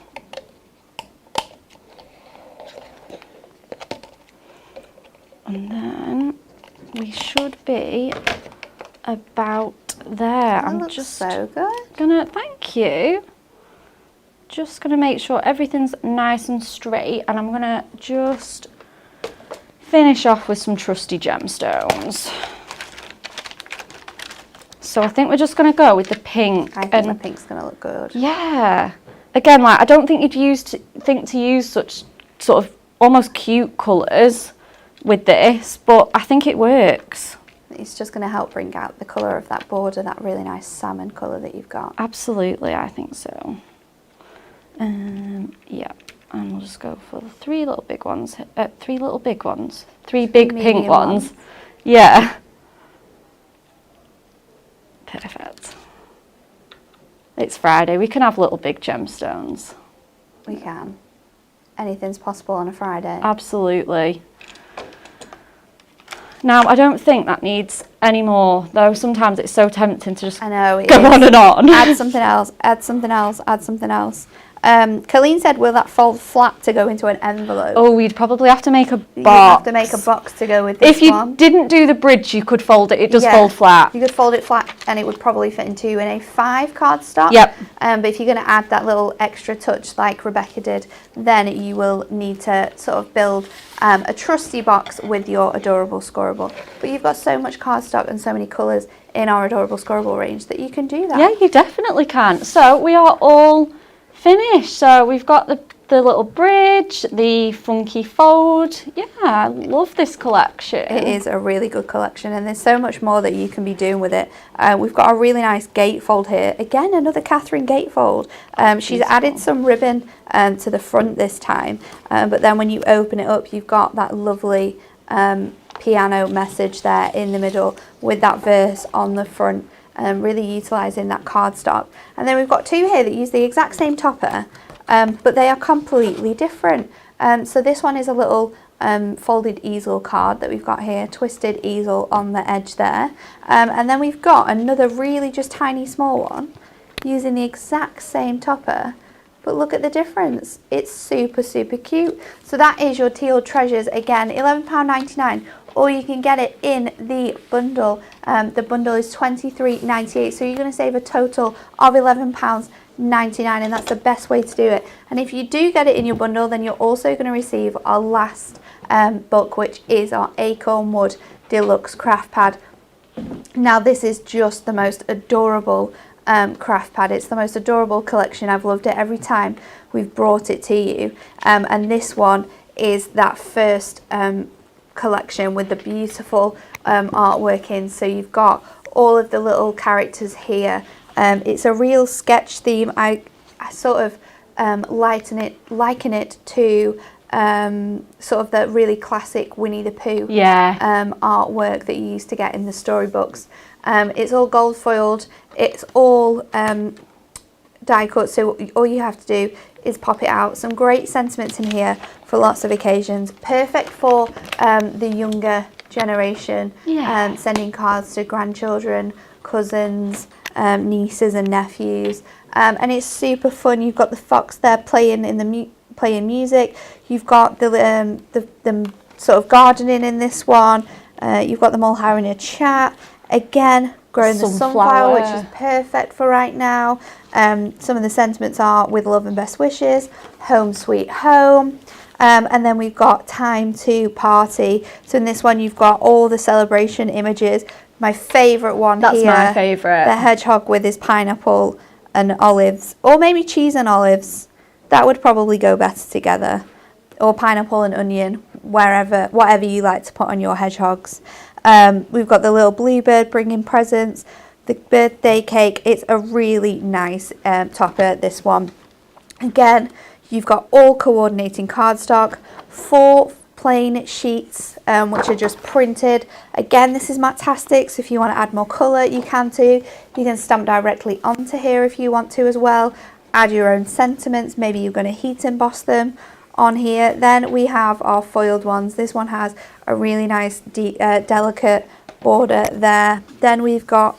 And then we should be about there. That looks so good. Thank you. Just gonna make sure everything's nice and straight, and I'm gonna just finish off with some trusty gemstones. So I think we're just gonna go with the pink. I think the pink's gonna look good. Yeah. Again, like, I don't think you'd think to use such sort of almost cute colours with this, but I think it works. It's just going to help bring out the colour of that border, that really nice salmon colour that you've got. Absolutely, I think so. Yeah, and we'll just go for the three big pink ones. Yeah. Perfect. It's Friday, we can have little big gemstones. We can. Anything's possible on a Friday. Absolutely. Now, I don't think that needs any more, though sometimes it's so tempting to just I know, go on and on. Add something else, add something else, add something else. Colleen said, will that fold flat to go into an envelope? Oh, we'd probably have to make a box. You'd have to make a box to go with this If you one. didn't do the bridge, you could fold it. It does fold flat. You could fold it flat, and it would probably fit into in a 5 cardstock. Yep. But if you're going to add that little extra touch like Rebecca did, then you will need to sort of build a trusty box with your adorable scoreable. But you've got so much cardstock and so many colours in our adorable scoreable range that you can do that. Yeah, you definitely can. So we are all finished. So we've got the the little bridge, the funky fold. Yeah, I love this collection. It is a really good collection, and there's so much more that you can be doing with it. We've got a really nice gatefold here. Again, another Catherine gatefold. She's added some ribbon to the front this time, but then when you open it up, you've got that lovely piano message there in the middle with that verse on the front, really utilising that cardstock. And then we've got two here that use the exact same topper, but they are completely different. So this one is a little folded easel card that we've got here, twisted easel on the edge there. And then we've got another really just tiny small one using the exact same topper, but look at the difference. It's super, super cute. So that is your Teal Treasures. Again, £11.99, or you can get it in the bundle. The bundle is £23.98, so you're going to save a total of £11.99, and that's the best way to do it. And if you do get it in your bundle, then you're also going to receive our last book, which is our Acorn Wood Deluxe Craft Pad. Now this is just the most adorable craft pad. It's the most adorable collection. I've loved it every time we've brought it to you, and this one is that first collection with the beautiful artwork in. So you've got all of the little characters here. It's a real sketch theme. I sort of liken it to sort of the really classic Winnie the Pooh artwork that you used to get in the storybooks. It's all gold foiled, it's all die cut, so all you have to do is pop it out. Some great sentiments in here for lots of occasions, perfect for the younger generation, sending cards to grandchildren, cousins, nieces and nephews, and it's super fun. You've got the fox there playing in playing music. You've got the sort of gardening in this one. You've got them all having a chat. Again, growing the sunflower, which is perfect for right now. Some of the sentiments are with love and best wishes, home sweet home. And then we've got time to party. So in this one, you've got all the celebration images. My favourite one here. That's my favourite. The hedgehog with his pineapple and olives, or maybe cheese and olives. That would probably go better together. Or pineapple and onion, whatever you like to put on your hedgehogs. We've got the little bluebird bringing presents, the birthday cake. It's a really nice topper, this one. Again, you've got all coordinating cardstock, 4 plain sheets which are just printed. Again, this is Matastic, so if you want to add more colour, you can too. You can stamp directly onto here if you want to as well. Add your own sentiments, maybe you're going to heat emboss them on here. Then we have our foiled ones. This one has a really nice delicate border there. Then we've got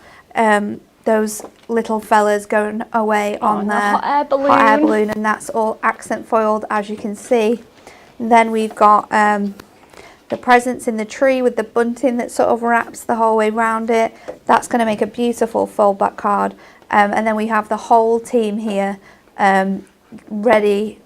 those little fellas going away on the hot air balloon, and that's all accent foiled, as you can see. Then we've got the presents in the tree with the bunting that sort of wraps the whole way around it. That's going to make a beautiful fold back card. And then we have the whole team here ready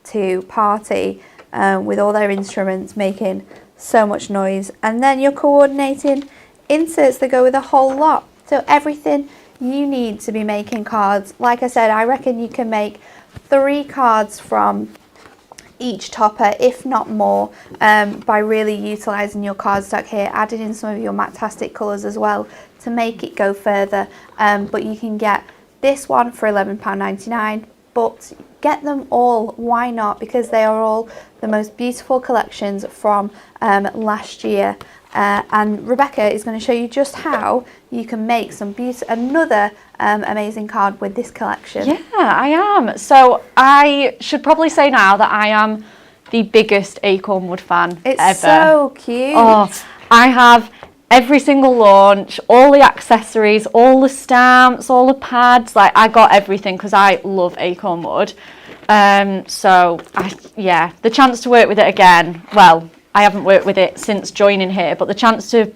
to party with all their instruments making so much noise. And then you're coordinating inserts that go with a whole lot. So everything you need to be making cards. Like I said, I reckon you can make 3 cards from each topper, if not more, by really utilising your cardstock here, adding in some of your Matastic colours as well to make it go further. But you can get this one for £11.99, but get them all. Why not? Because they are all the most beautiful collections from last year. And Rebecca is going to show you just how you can make another amazing card with this collection. Yeah, I am. So I should probably say now that I am the biggest Acorn Wood fan ever. It's so cute. Oh, I have every single launch, all the accessories, all the stamps, all the pads. Like, I got everything because I love Acorn Wood. So the chance to work with it again, well, I haven't worked with it since joining here, but the chance to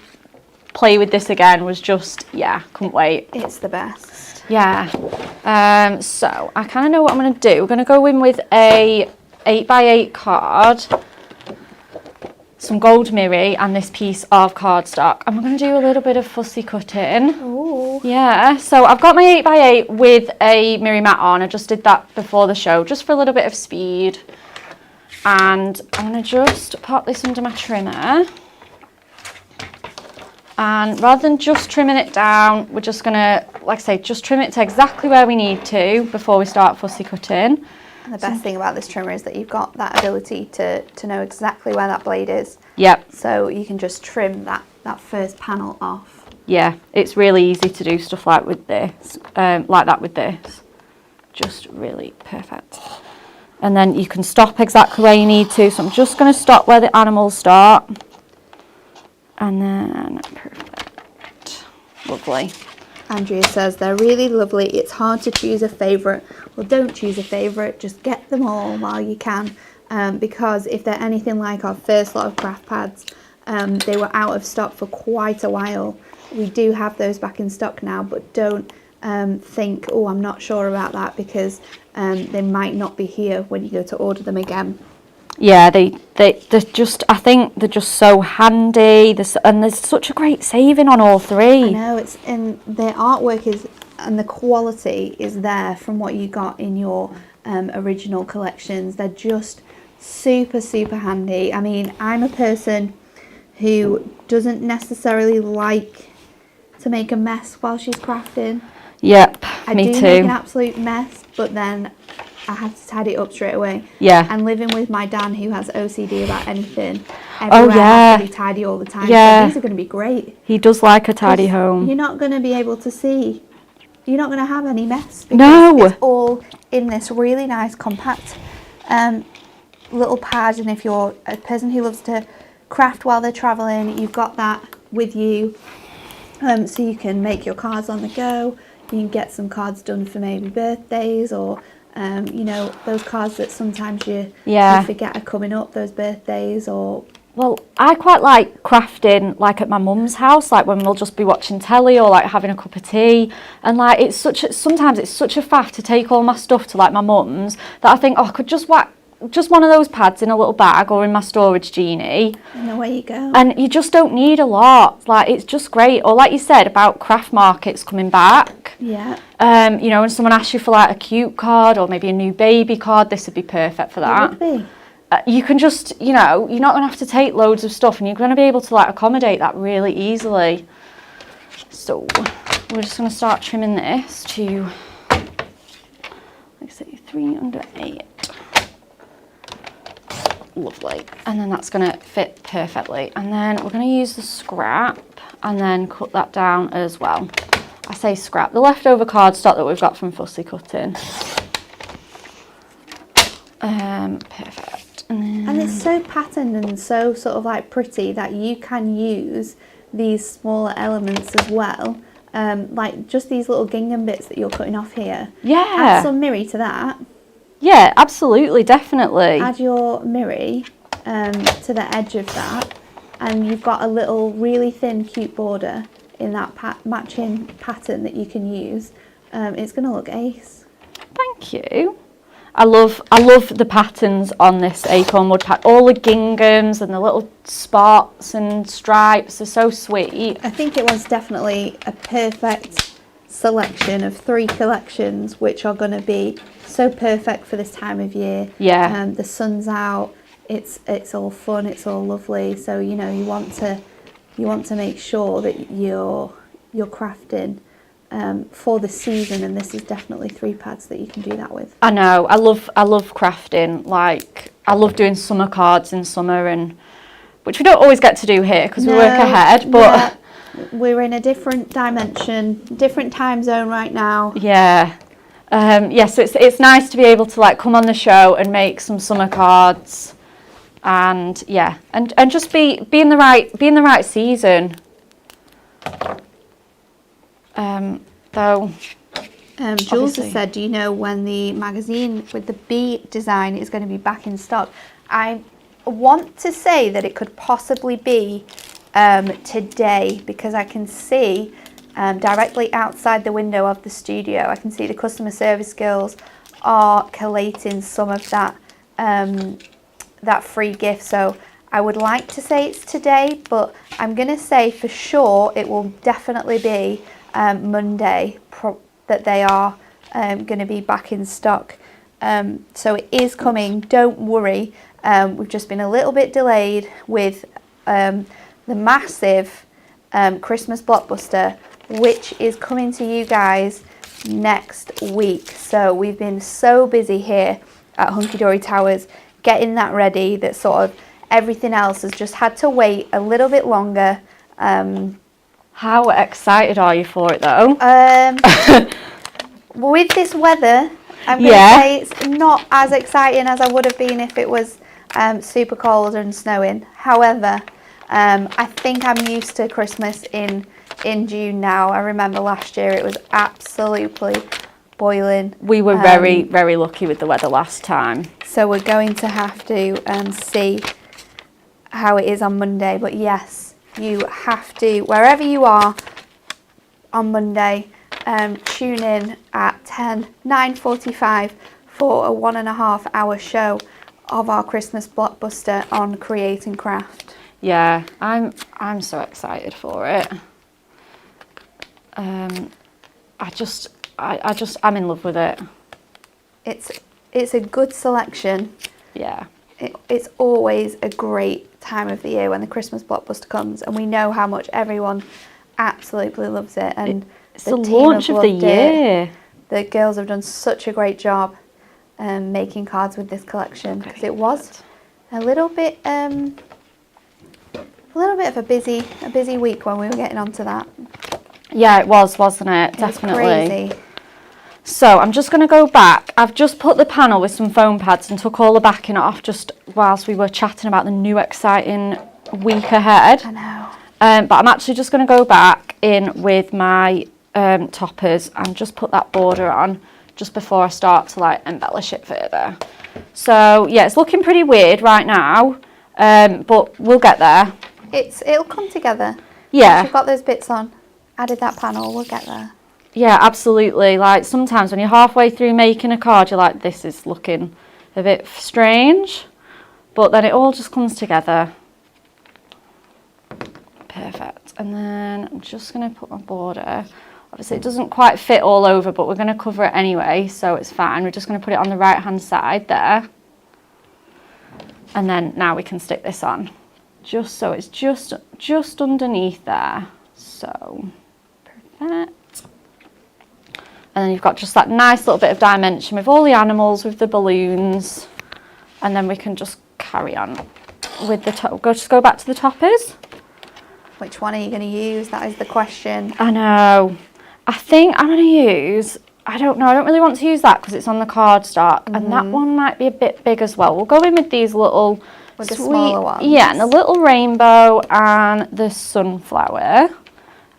play with this again was just, couldn't wait. It's the best. Yeah. So I kind of know what I'm going to do. We're going to go in with a 8x8 card, some gold mirror, and this piece of cardstock. And we're going to do a little bit of fussy cutting. Ooh. Yeah, so I've got my 8x8 with a mirror mat on. I just did that before the show, just for a little bit of speed. And I'm going to just pop this under my trimmer. And rather than just trimming it down, we're just going to, like I say, just trim it to exactly where we need to before we start fussy cutting. And the best thing about this trimmer is that you've got that ability to know exactly where that blade is. Yep. So you can just trim that first panel off. Yeah, it's really easy to do stuff like with this, like that with this. Just really perfect. And then you can stop exactly where you need to. So I'm just going to stop where the animals start. And then, perfect. Lovely. Andrea says they're really lovely. It's hard to choose a favourite. Well, don't choose a favourite. Just get them all while you can. Because if they're anything like our first lot of craft pads, they were out of stock for quite a while. We do have those back in stock now, but don't think, oh, I'm not sure about that, because they might not be here when you go to order them again. Yeah, they're just, I think they're just so handy. And there's such a great saving on all three. I know, and the artwork is, and the quality is there from what you got in your original collections. They're just super, super handy. I mean, I'm a person who doesn't necessarily like to make a mess while she's crafting. Yep, me I do too. make an absolute mess, but then I have to tidy it up straight away. Yeah. And living with my Dan, who has OCD about anything, Oh, everywhere yeah. has to be tidy all the time. Yeah. So these are going to be great. He does like a tidy home. You're not going to be able to see. You're not going to have any mess. Because No. it's all in this really nice compact little pad. And if you're a person who loves to craft while they're traveling, you've got that with you. So you can make your cards on the go. You can get some cards done for maybe birthdays, or you know, those cards that sometimes you forget are coming up, those birthdays. Or well, I quite like crafting like at my mum's house, like when we'll just be watching telly or like having a cup of tea, and like sometimes it's such a faff to take all my stuff to like my mum's that I think, oh, I could just whack just one of those pads in a little bag or in my storage genie, and away you go. And you just don't need a lot. Like, it's just great. Or like you said about craft markets coming back. Yeah. You know, when someone asks you for like a cute card or maybe a new baby card, this would be perfect for that. It would be. You can just, you know, you're not going to have to take loads of stuff, and you're going to be able to like accommodate that really easily. So we're just going to start trimming this to, like say, 3 under 8. Lovely. And then that's going to fit perfectly. And then we're going to use the scrap and then cut that down as well. I say scrap, the leftover cardstock that we've got from fussy cutting. Perfect. And it's so patterned and so sort of like pretty that you can use these smaller elements as well. Like just these little gingham bits that you're cutting off here. Yeah. Add some mirror to that. Yeah, absolutely, definitely. Add your mirror to the edge of that, and you've got a little really thin cute border in that matching pattern that you can use. It's going to look ace. Thank you. I love the patterns on this Acorn wood pad. All the ginghams and the little spots and stripes are so sweet. I think it was definitely a perfect selection of 3 collections, which are going to be so perfect for this time of year. Yeah. The sun's out. It's all fun. It's all lovely. So you know you want to make sure that you're crafting for the season, and this is definitely 3 pads that you can do that with. I know. I love crafting. Like, I love doing summer cards in summer, and which we don't always get to do here because we work ahead. But we're in a different dimension, different time zone right now. Yeah. So it's nice to be able to like come on the show and make some summer cards, and yeah, and just be in the right season. Though. Jules has said, do you know when the magazine with the bee design is going to be back in stock? I want to say that it could possibly be today, because I can see directly outside the window of the studio, I can see the customer service girls are collating some of that that free gift. So I would like to say it's today, but I'm going to say for sure it will definitely be Monday that they are going to be back in stock. So it is coming, don't worry. We've just been a little bit delayed with the massive Christmas blockbuster, which is coming to you guys next week. So we've been so busy here at Hunky Dory Towers getting that ready that sort of everything else has just had to wait a little bit longer. How excited are you for it though? With this weather, I'm going to say it's not as exciting as I would have been if it was super cold and snowing. However, I think I'm used to Christmas in June now. I remember last year it was absolutely boiling. We were very, very lucky with the weather last time. So we're going to have to see how it is on Monday. But yes, you have to, wherever you are on Monday, tune in at 9:45 for a 1.5 hour show of our Christmas blockbuster on Create and Craft. Yeah, I'm so excited for it. I'm in love with it. It's a good selection. Yeah. It's always a great time of the year when the Christmas blockbuster comes, and we know how much everyone absolutely loves it. And it's the launch of the year. The girls have done such a great job making cards with this collection, because it was a little bit of a busy week when we were getting onto that. Yeah, it was, wasn't it? Definitely. It was crazy. So I'm just going to go back. I've just put the panel with some foam pads and took all the backing off just whilst we were chatting about the new exciting week ahead. I know. But I'm actually just going to go back in with my toppers and just put that border on just before I start to like embellish it further. So yeah, it's looking pretty weird right now, but we'll get there. It'll come together. Yeah. Once you've got those bits on, added that panel, we'll get there. Yeah, absolutely. Like sometimes when you're halfway through making a card, you're like, this is looking a bit strange, but then it all just comes together. Perfect. And then I'm just going to put my border. Obviously it doesn't quite fit all over, but we're going to cover it anyway, so it's fine. We're just going to put it on the right hand side there. And then now we can stick this on. Just so it's just underneath there. So, perfect. And then you've got just that nice little bit of dimension with all the animals, with the balloons. And then we can just carry on with the top. Just go back to the toppers. Which one are you going to use? That is the question. I know. I think I'm going to use, I don't know, I don't really want to use that because it's on the cardstock. Mm-hmm. And that one might be a bit big as well. We'll go in with these little with the smaller ones. Yeah, and the little rainbow and the sunflower.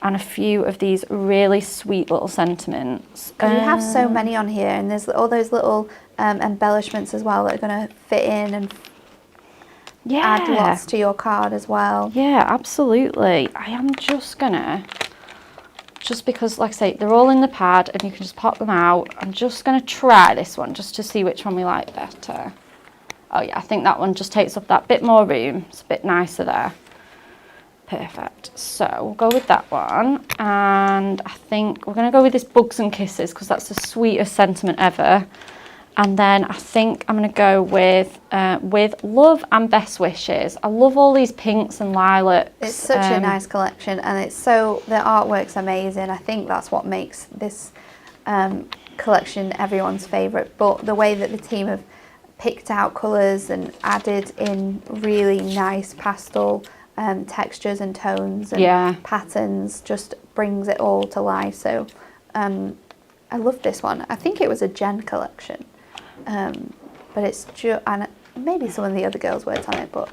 And a few of these really sweet little sentiments. Because you have so many on here, and there's all those little embellishments as well that are going to fit in and add lots to your card as well. Yeah, absolutely. I am just gonna, just because, like I say, they're all in the pad and you can just pop them out. I'm just gonna try this one just to see which one we like better. Oh yeah, I think that one just takes up that bit more room. It's a bit nicer there. Perfect. So we'll go with that one, and I think we're going to go with this Bugs and Kisses because that's the sweetest sentiment ever. And then I think I'm going to go with Love and Best Wishes. I love all these pinks and lilacs. It's such a nice collection, and the artwork's amazing. I think that's what makes this collection everyone's favourite. But the way that the team have picked out colours and added in really nice pastel textures and tones and patterns just brings it all to life. So I love this one. I think it was a Jen collection, but it's and maybe some of the other girls worked on it, but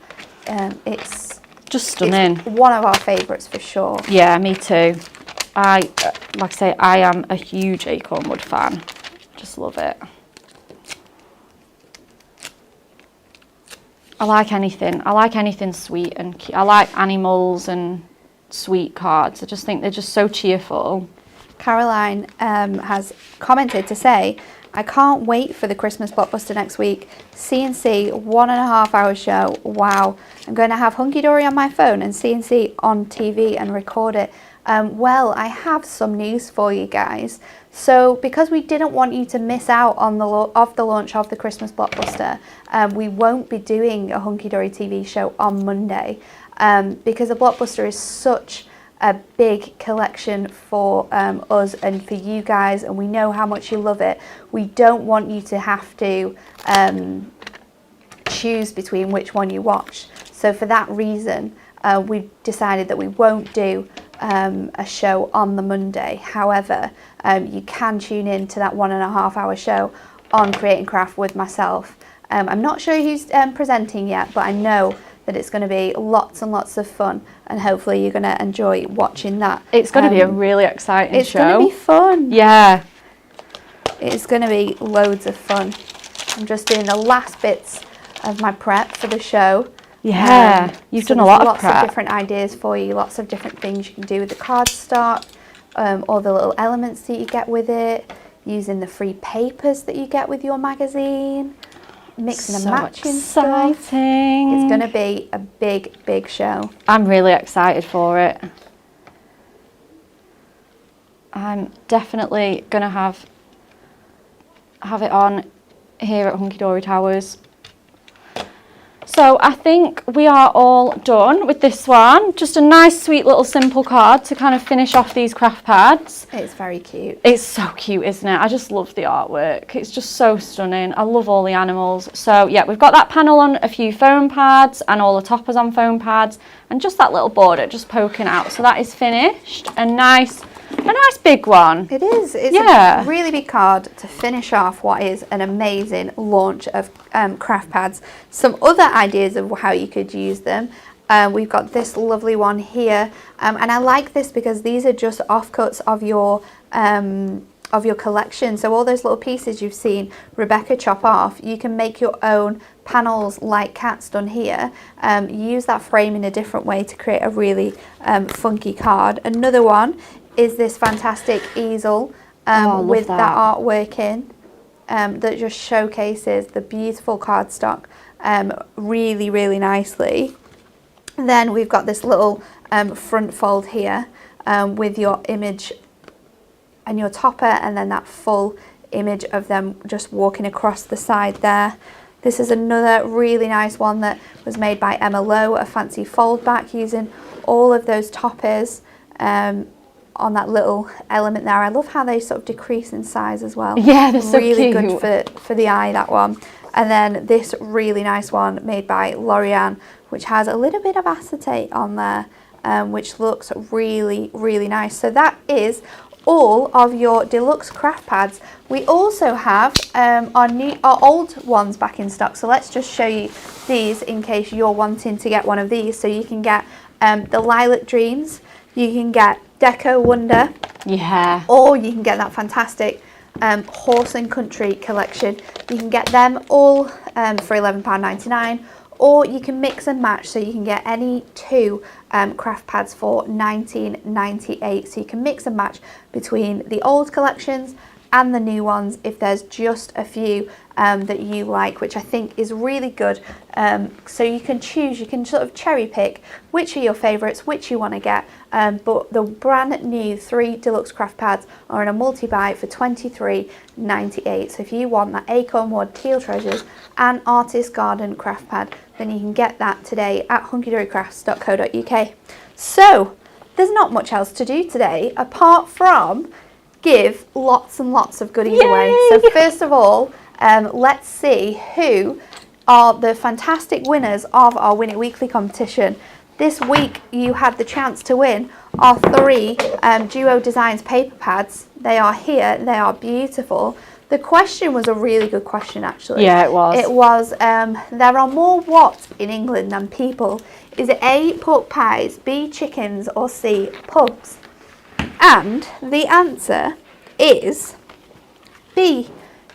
it's just stunning. It's one of our favourites for sure. Yeah, me too. Like I say, I am a huge Acorn wood fan. Just love it. I like anything sweet and cute. I like animals and sweet cards. I just think they're just so cheerful. Caroline has commented to say, I can't wait for the Christmas blockbuster next week. C&C 1.5 hour show. Wow. I'm going to have Hunky Dory on my phone and C&C on TV and record it. Well, I have some news for you guys. So because we didn't want you to miss out on the launch of the Christmas blockbuster, we won't be doing a Hunky Dory TV show on Monday, because the blockbuster is such a big collection for us and for you guys, and we know how much you love it. We don't want you to have to choose between which one you watch. So for that reason, we decided that we won't do a show on the Monday. However, you can tune in to that 1.5 hour show on Create and Craft with myself. I'm not sure who's presenting yet, but I know that it's going to be lots and lots of fun, and hopefully you're going to enjoy watching that. It's going to be a really exciting show. It's going to be fun. Yeah. It's going to be loads of fun. I'm just doing the last bits of my prep for the show. Yeah, you've done a lot of prep. Lots of different ideas for you, lots of different things you can do with the cardstock, all the little elements that you get with it, using the free papers that you get with your magazine, mixing and matching stuff. It's going to be a big, big show. I'm really excited for it. I'm definitely going to have it on here at Hunky Dory Towers. So I think we are all done with this one. Just a nice, sweet little simple card to kind of finish off these craft pads. It's very cute. It's so cute, isn't it? I just love the artwork. It's just so stunning. I love all the animals. So yeah, we've got that panel on a few foam pads and all the toppers on foam pads and just that little border just poking out. So that is finished. A nice big one. It is. It's a really big card to finish off what is an amazing launch of craft pads. Some other ideas of how you could use them. We've got this lovely one here, and I like this because these are just offcuts of your collection. So all those little pieces you've seen Rebecca chop off, you can make your own panels like Kat's done here. Use that frame in a different way to create a really funky card. Another one is this fantastic easel with that artwork in, that just showcases the beautiful cardstock really, really nicely. Then we've got this little front fold here with your image and your topper, and then that full image of them just walking across the side there. This is another really nice one that was made by Emma Lowe, a fancy fold back using all of those toppers on that little element there. I love how they sort of decrease in size as well. Yeah, they're so really cute. Good for the eye, that one. And then this really nice one made by L'Oreal, which has a little bit of acetate on there, which looks really, really nice. So that is all of your deluxe craft pads. We also have our old ones back in stock. So let's just show you these in case you're wanting to get one of these. So you can get the Lilac Dreams, you can get Deco Wonder, or you can get that fantastic Horse and Country collection. You can get them all for £11.99, or you can mix and match, so you can get any two craft pads for £19.98. So you can mix and match between the old collections and the new ones if there's just a few that you like, which I think is really good. So you can choose, you can sort of cherry pick which are your favourites, which you want to get. But the brand new 3 deluxe craft pads are in a multi-buy for £23.98. So if you want that Acorn Wood Teal Treasures and Artist Garden craft pad, then you can get that today at hunkydorycrafts.co.uk. So there's not much else to do today apart from give lots and lots of goodies away. So first of all, let's see who are the fantastic winners of our Win It Weekly competition. This week you had the chance to win our 3 Duo Designs paper pads. They are here, they are beautiful. The question was a really good question, actually. Yeah, it was. It was, there are more what in England than people? Is it A, pork pies, B, chickens, or C, pugs? And the answer is B,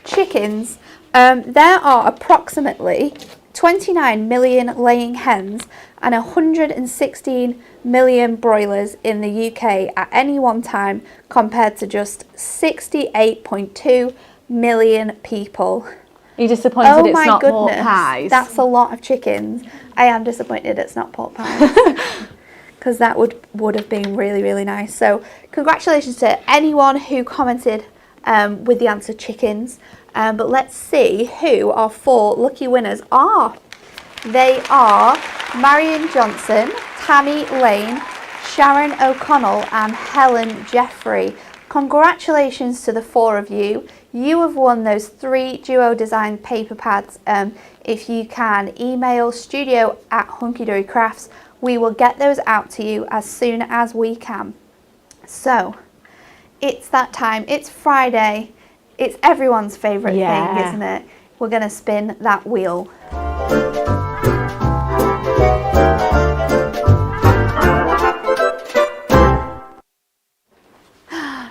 chickens. There are approximately 29 million laying hens and 116 million broilers in the UK at any one time, compared to just 68.2 million people. Are you disappointed it's not pork pies? That's a lot of chickens. I am disappointed it's not pork pies. because that would have been really, really nice. So congratulations to anyone who commented with the answer chickens. But let's see who our 4 lucky winners are. They are Marion Johnson, Tammy Lane, Sharon O'Connell and Helen Jeffrey. Congratulations to the 4 of you. You have won those 3 duo design paper pads. If you can email studio@hunkydorycrafts, we will get those out to you as soon as we can. So it's that time. It's Friday. It's everyone's favourite thing, isn't it? We're going to spin that wheel.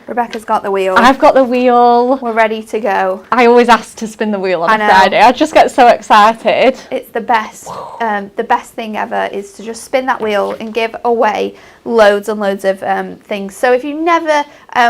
Rebecca's got the wheel. I've got the wheel. We're ready to go. I always ask to spin the wheel on a Friday. I just get so excited. It's the best. The best thing ever is to just spin that wheel and give away loads and loads of things. So if you've never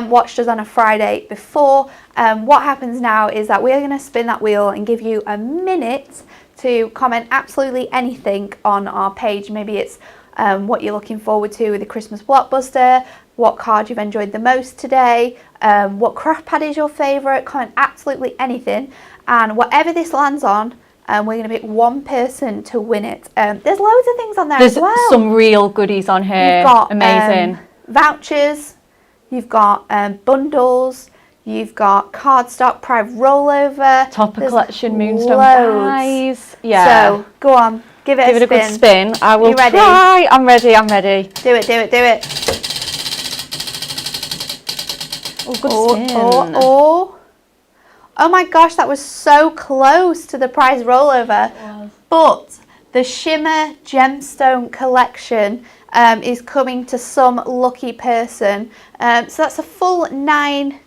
watched us on a Friday before, what happens now is that we're going to spin that wheel and give you a minute to comment absolutely anything on our page. Maybe it's what you're looking forward to with the Christmas blockbuster, what card you've enjoyed the most today, what craft pad is your favourite, comment absolutely anything, and whatever this lands on, we're going to pick one person to win it. There's loads of things on there as well. There's some real goodies on here. You've got amazing vouchers, you've got bundles, you've got cardstock pride rollover, Topper Collection Moonstone dies. So go on, give it a good spin. I will ready? try. I'm ready. Do it. Oh, good spin. Oh my gosh, that was so close to the prize rollover. But the Shimmer Gemstone collection is coming to some lucky person. So that's a full nine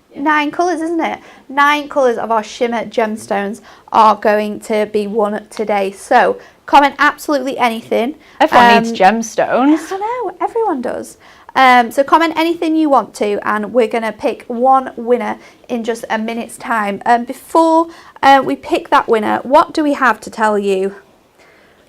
colours, isn't it? 9 colours of our Shimmer Gemstones are going to be won today. So comment absolutely anything. Everyone needs gemstones. I know, everyone does. So comment anything you want to, and we're going to pick one winner in just a minute's time. Before we pick that winner, what do we have to tell you?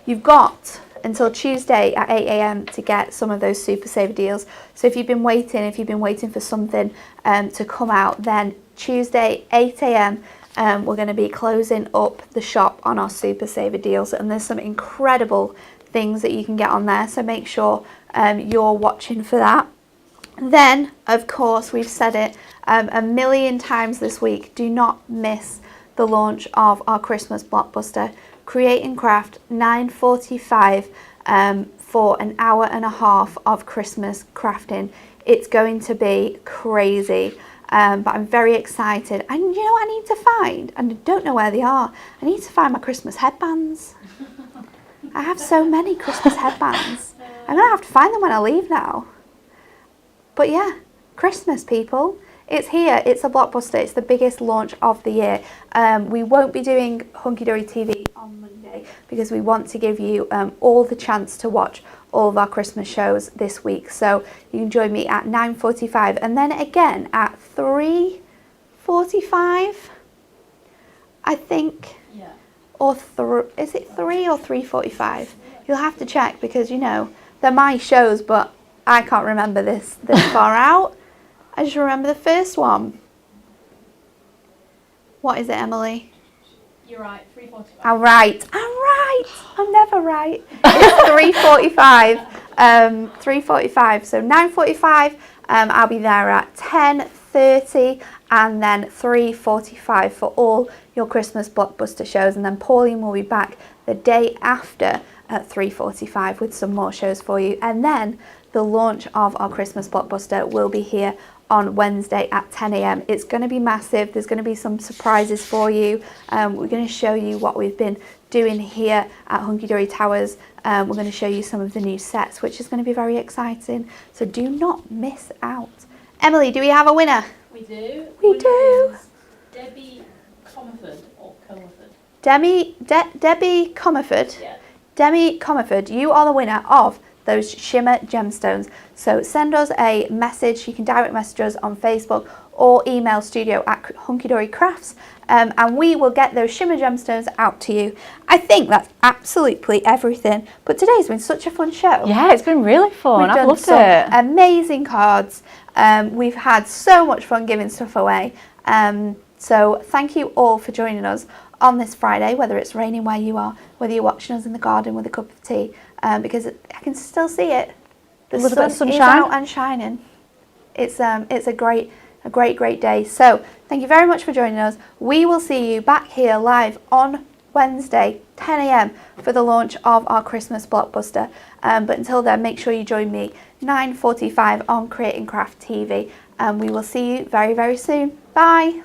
You've got until Tuesday at 8 a.m. to get some of those Super Saver deals. So if you've been waiting for something to come out, then Tuesday 8 a.m. We're going to be closing up the shop on our Super Saver deals, and there's some incredible things that you can get on there, so make sure you're watching for that. Then, of course, we've said it a million times this week, do not miss the launch of our Christmas blockbuster, Create and Craft, 9:45 for an hour and a half of Christmas crafting. It's going to be crazy. But I'm very excited. And you know what I need to find? And I don't know where they are. I need to find my Christmas headbands. I have so many Christmas headbands. I'm going to have to find them when I leave now. But yeah, Christmas, people. It's here. It's a blockbuster. It's the biggest launch of the year. We won't be doing Hunky Dory TV on Monday because we want to give you all the chance to watch all of our Christmas shows this week. So you can join me at 9:45 and then again at 3:45, I think. Yeah. Or is it 3 or 3:45? You'll have to check because, you know, they're my shows, but I can't remember this far out. I just remember the first one. What is it, Emily? You're right, 3:45. I'm right. I'm never right. It's 3:45. 3:45. So 9:45. I'll be there at 10:30 and then 3:45 for all your Christmas blockbuster shows. And then Pauline will be back the day after at 3:45 with some more shows for you. And then the launch of our Christmas blockbuster will be here on Wednesday at 10 a.m. It's going to be massive. There's going to be some surprises for you. We're going to show you what we've been doing here at Hunky Dory Towers. We're going to show you some of the new sets, which is going to be very exciting. So do not miss out. Emily, do we have a winner? We do. We do. Debbie Comerford or Comerford? Debbie Comerford. Yeah. Debbie Comerford, you are the winner of those Shimmer gemstones. So send us a message. You can direct message us on Facebook or email studio@hunkydorycrafts, and we will get those Shimmer gemstones out to you. I think that's absolutely everything. But today's been such a fun show. Yeah, it's been really fun. I've loved some it. amazing cards. We've had so much fun giving stuff away. So thank you all for joining us on this Friday, whether it's raining where you are, whether you're watching us in the garden with a cup of tea, because I can still see it. The little bit of sun is sunshine. out and shining. It's a great day. So thank you very much for joining us. We will see you back here live on Wednesday, 10 a.m. for the launch of our Christmas blockbuster. But until then, make sure you join me 9:45 on Create and Craft TV, and we will see you very, very soon. Bye.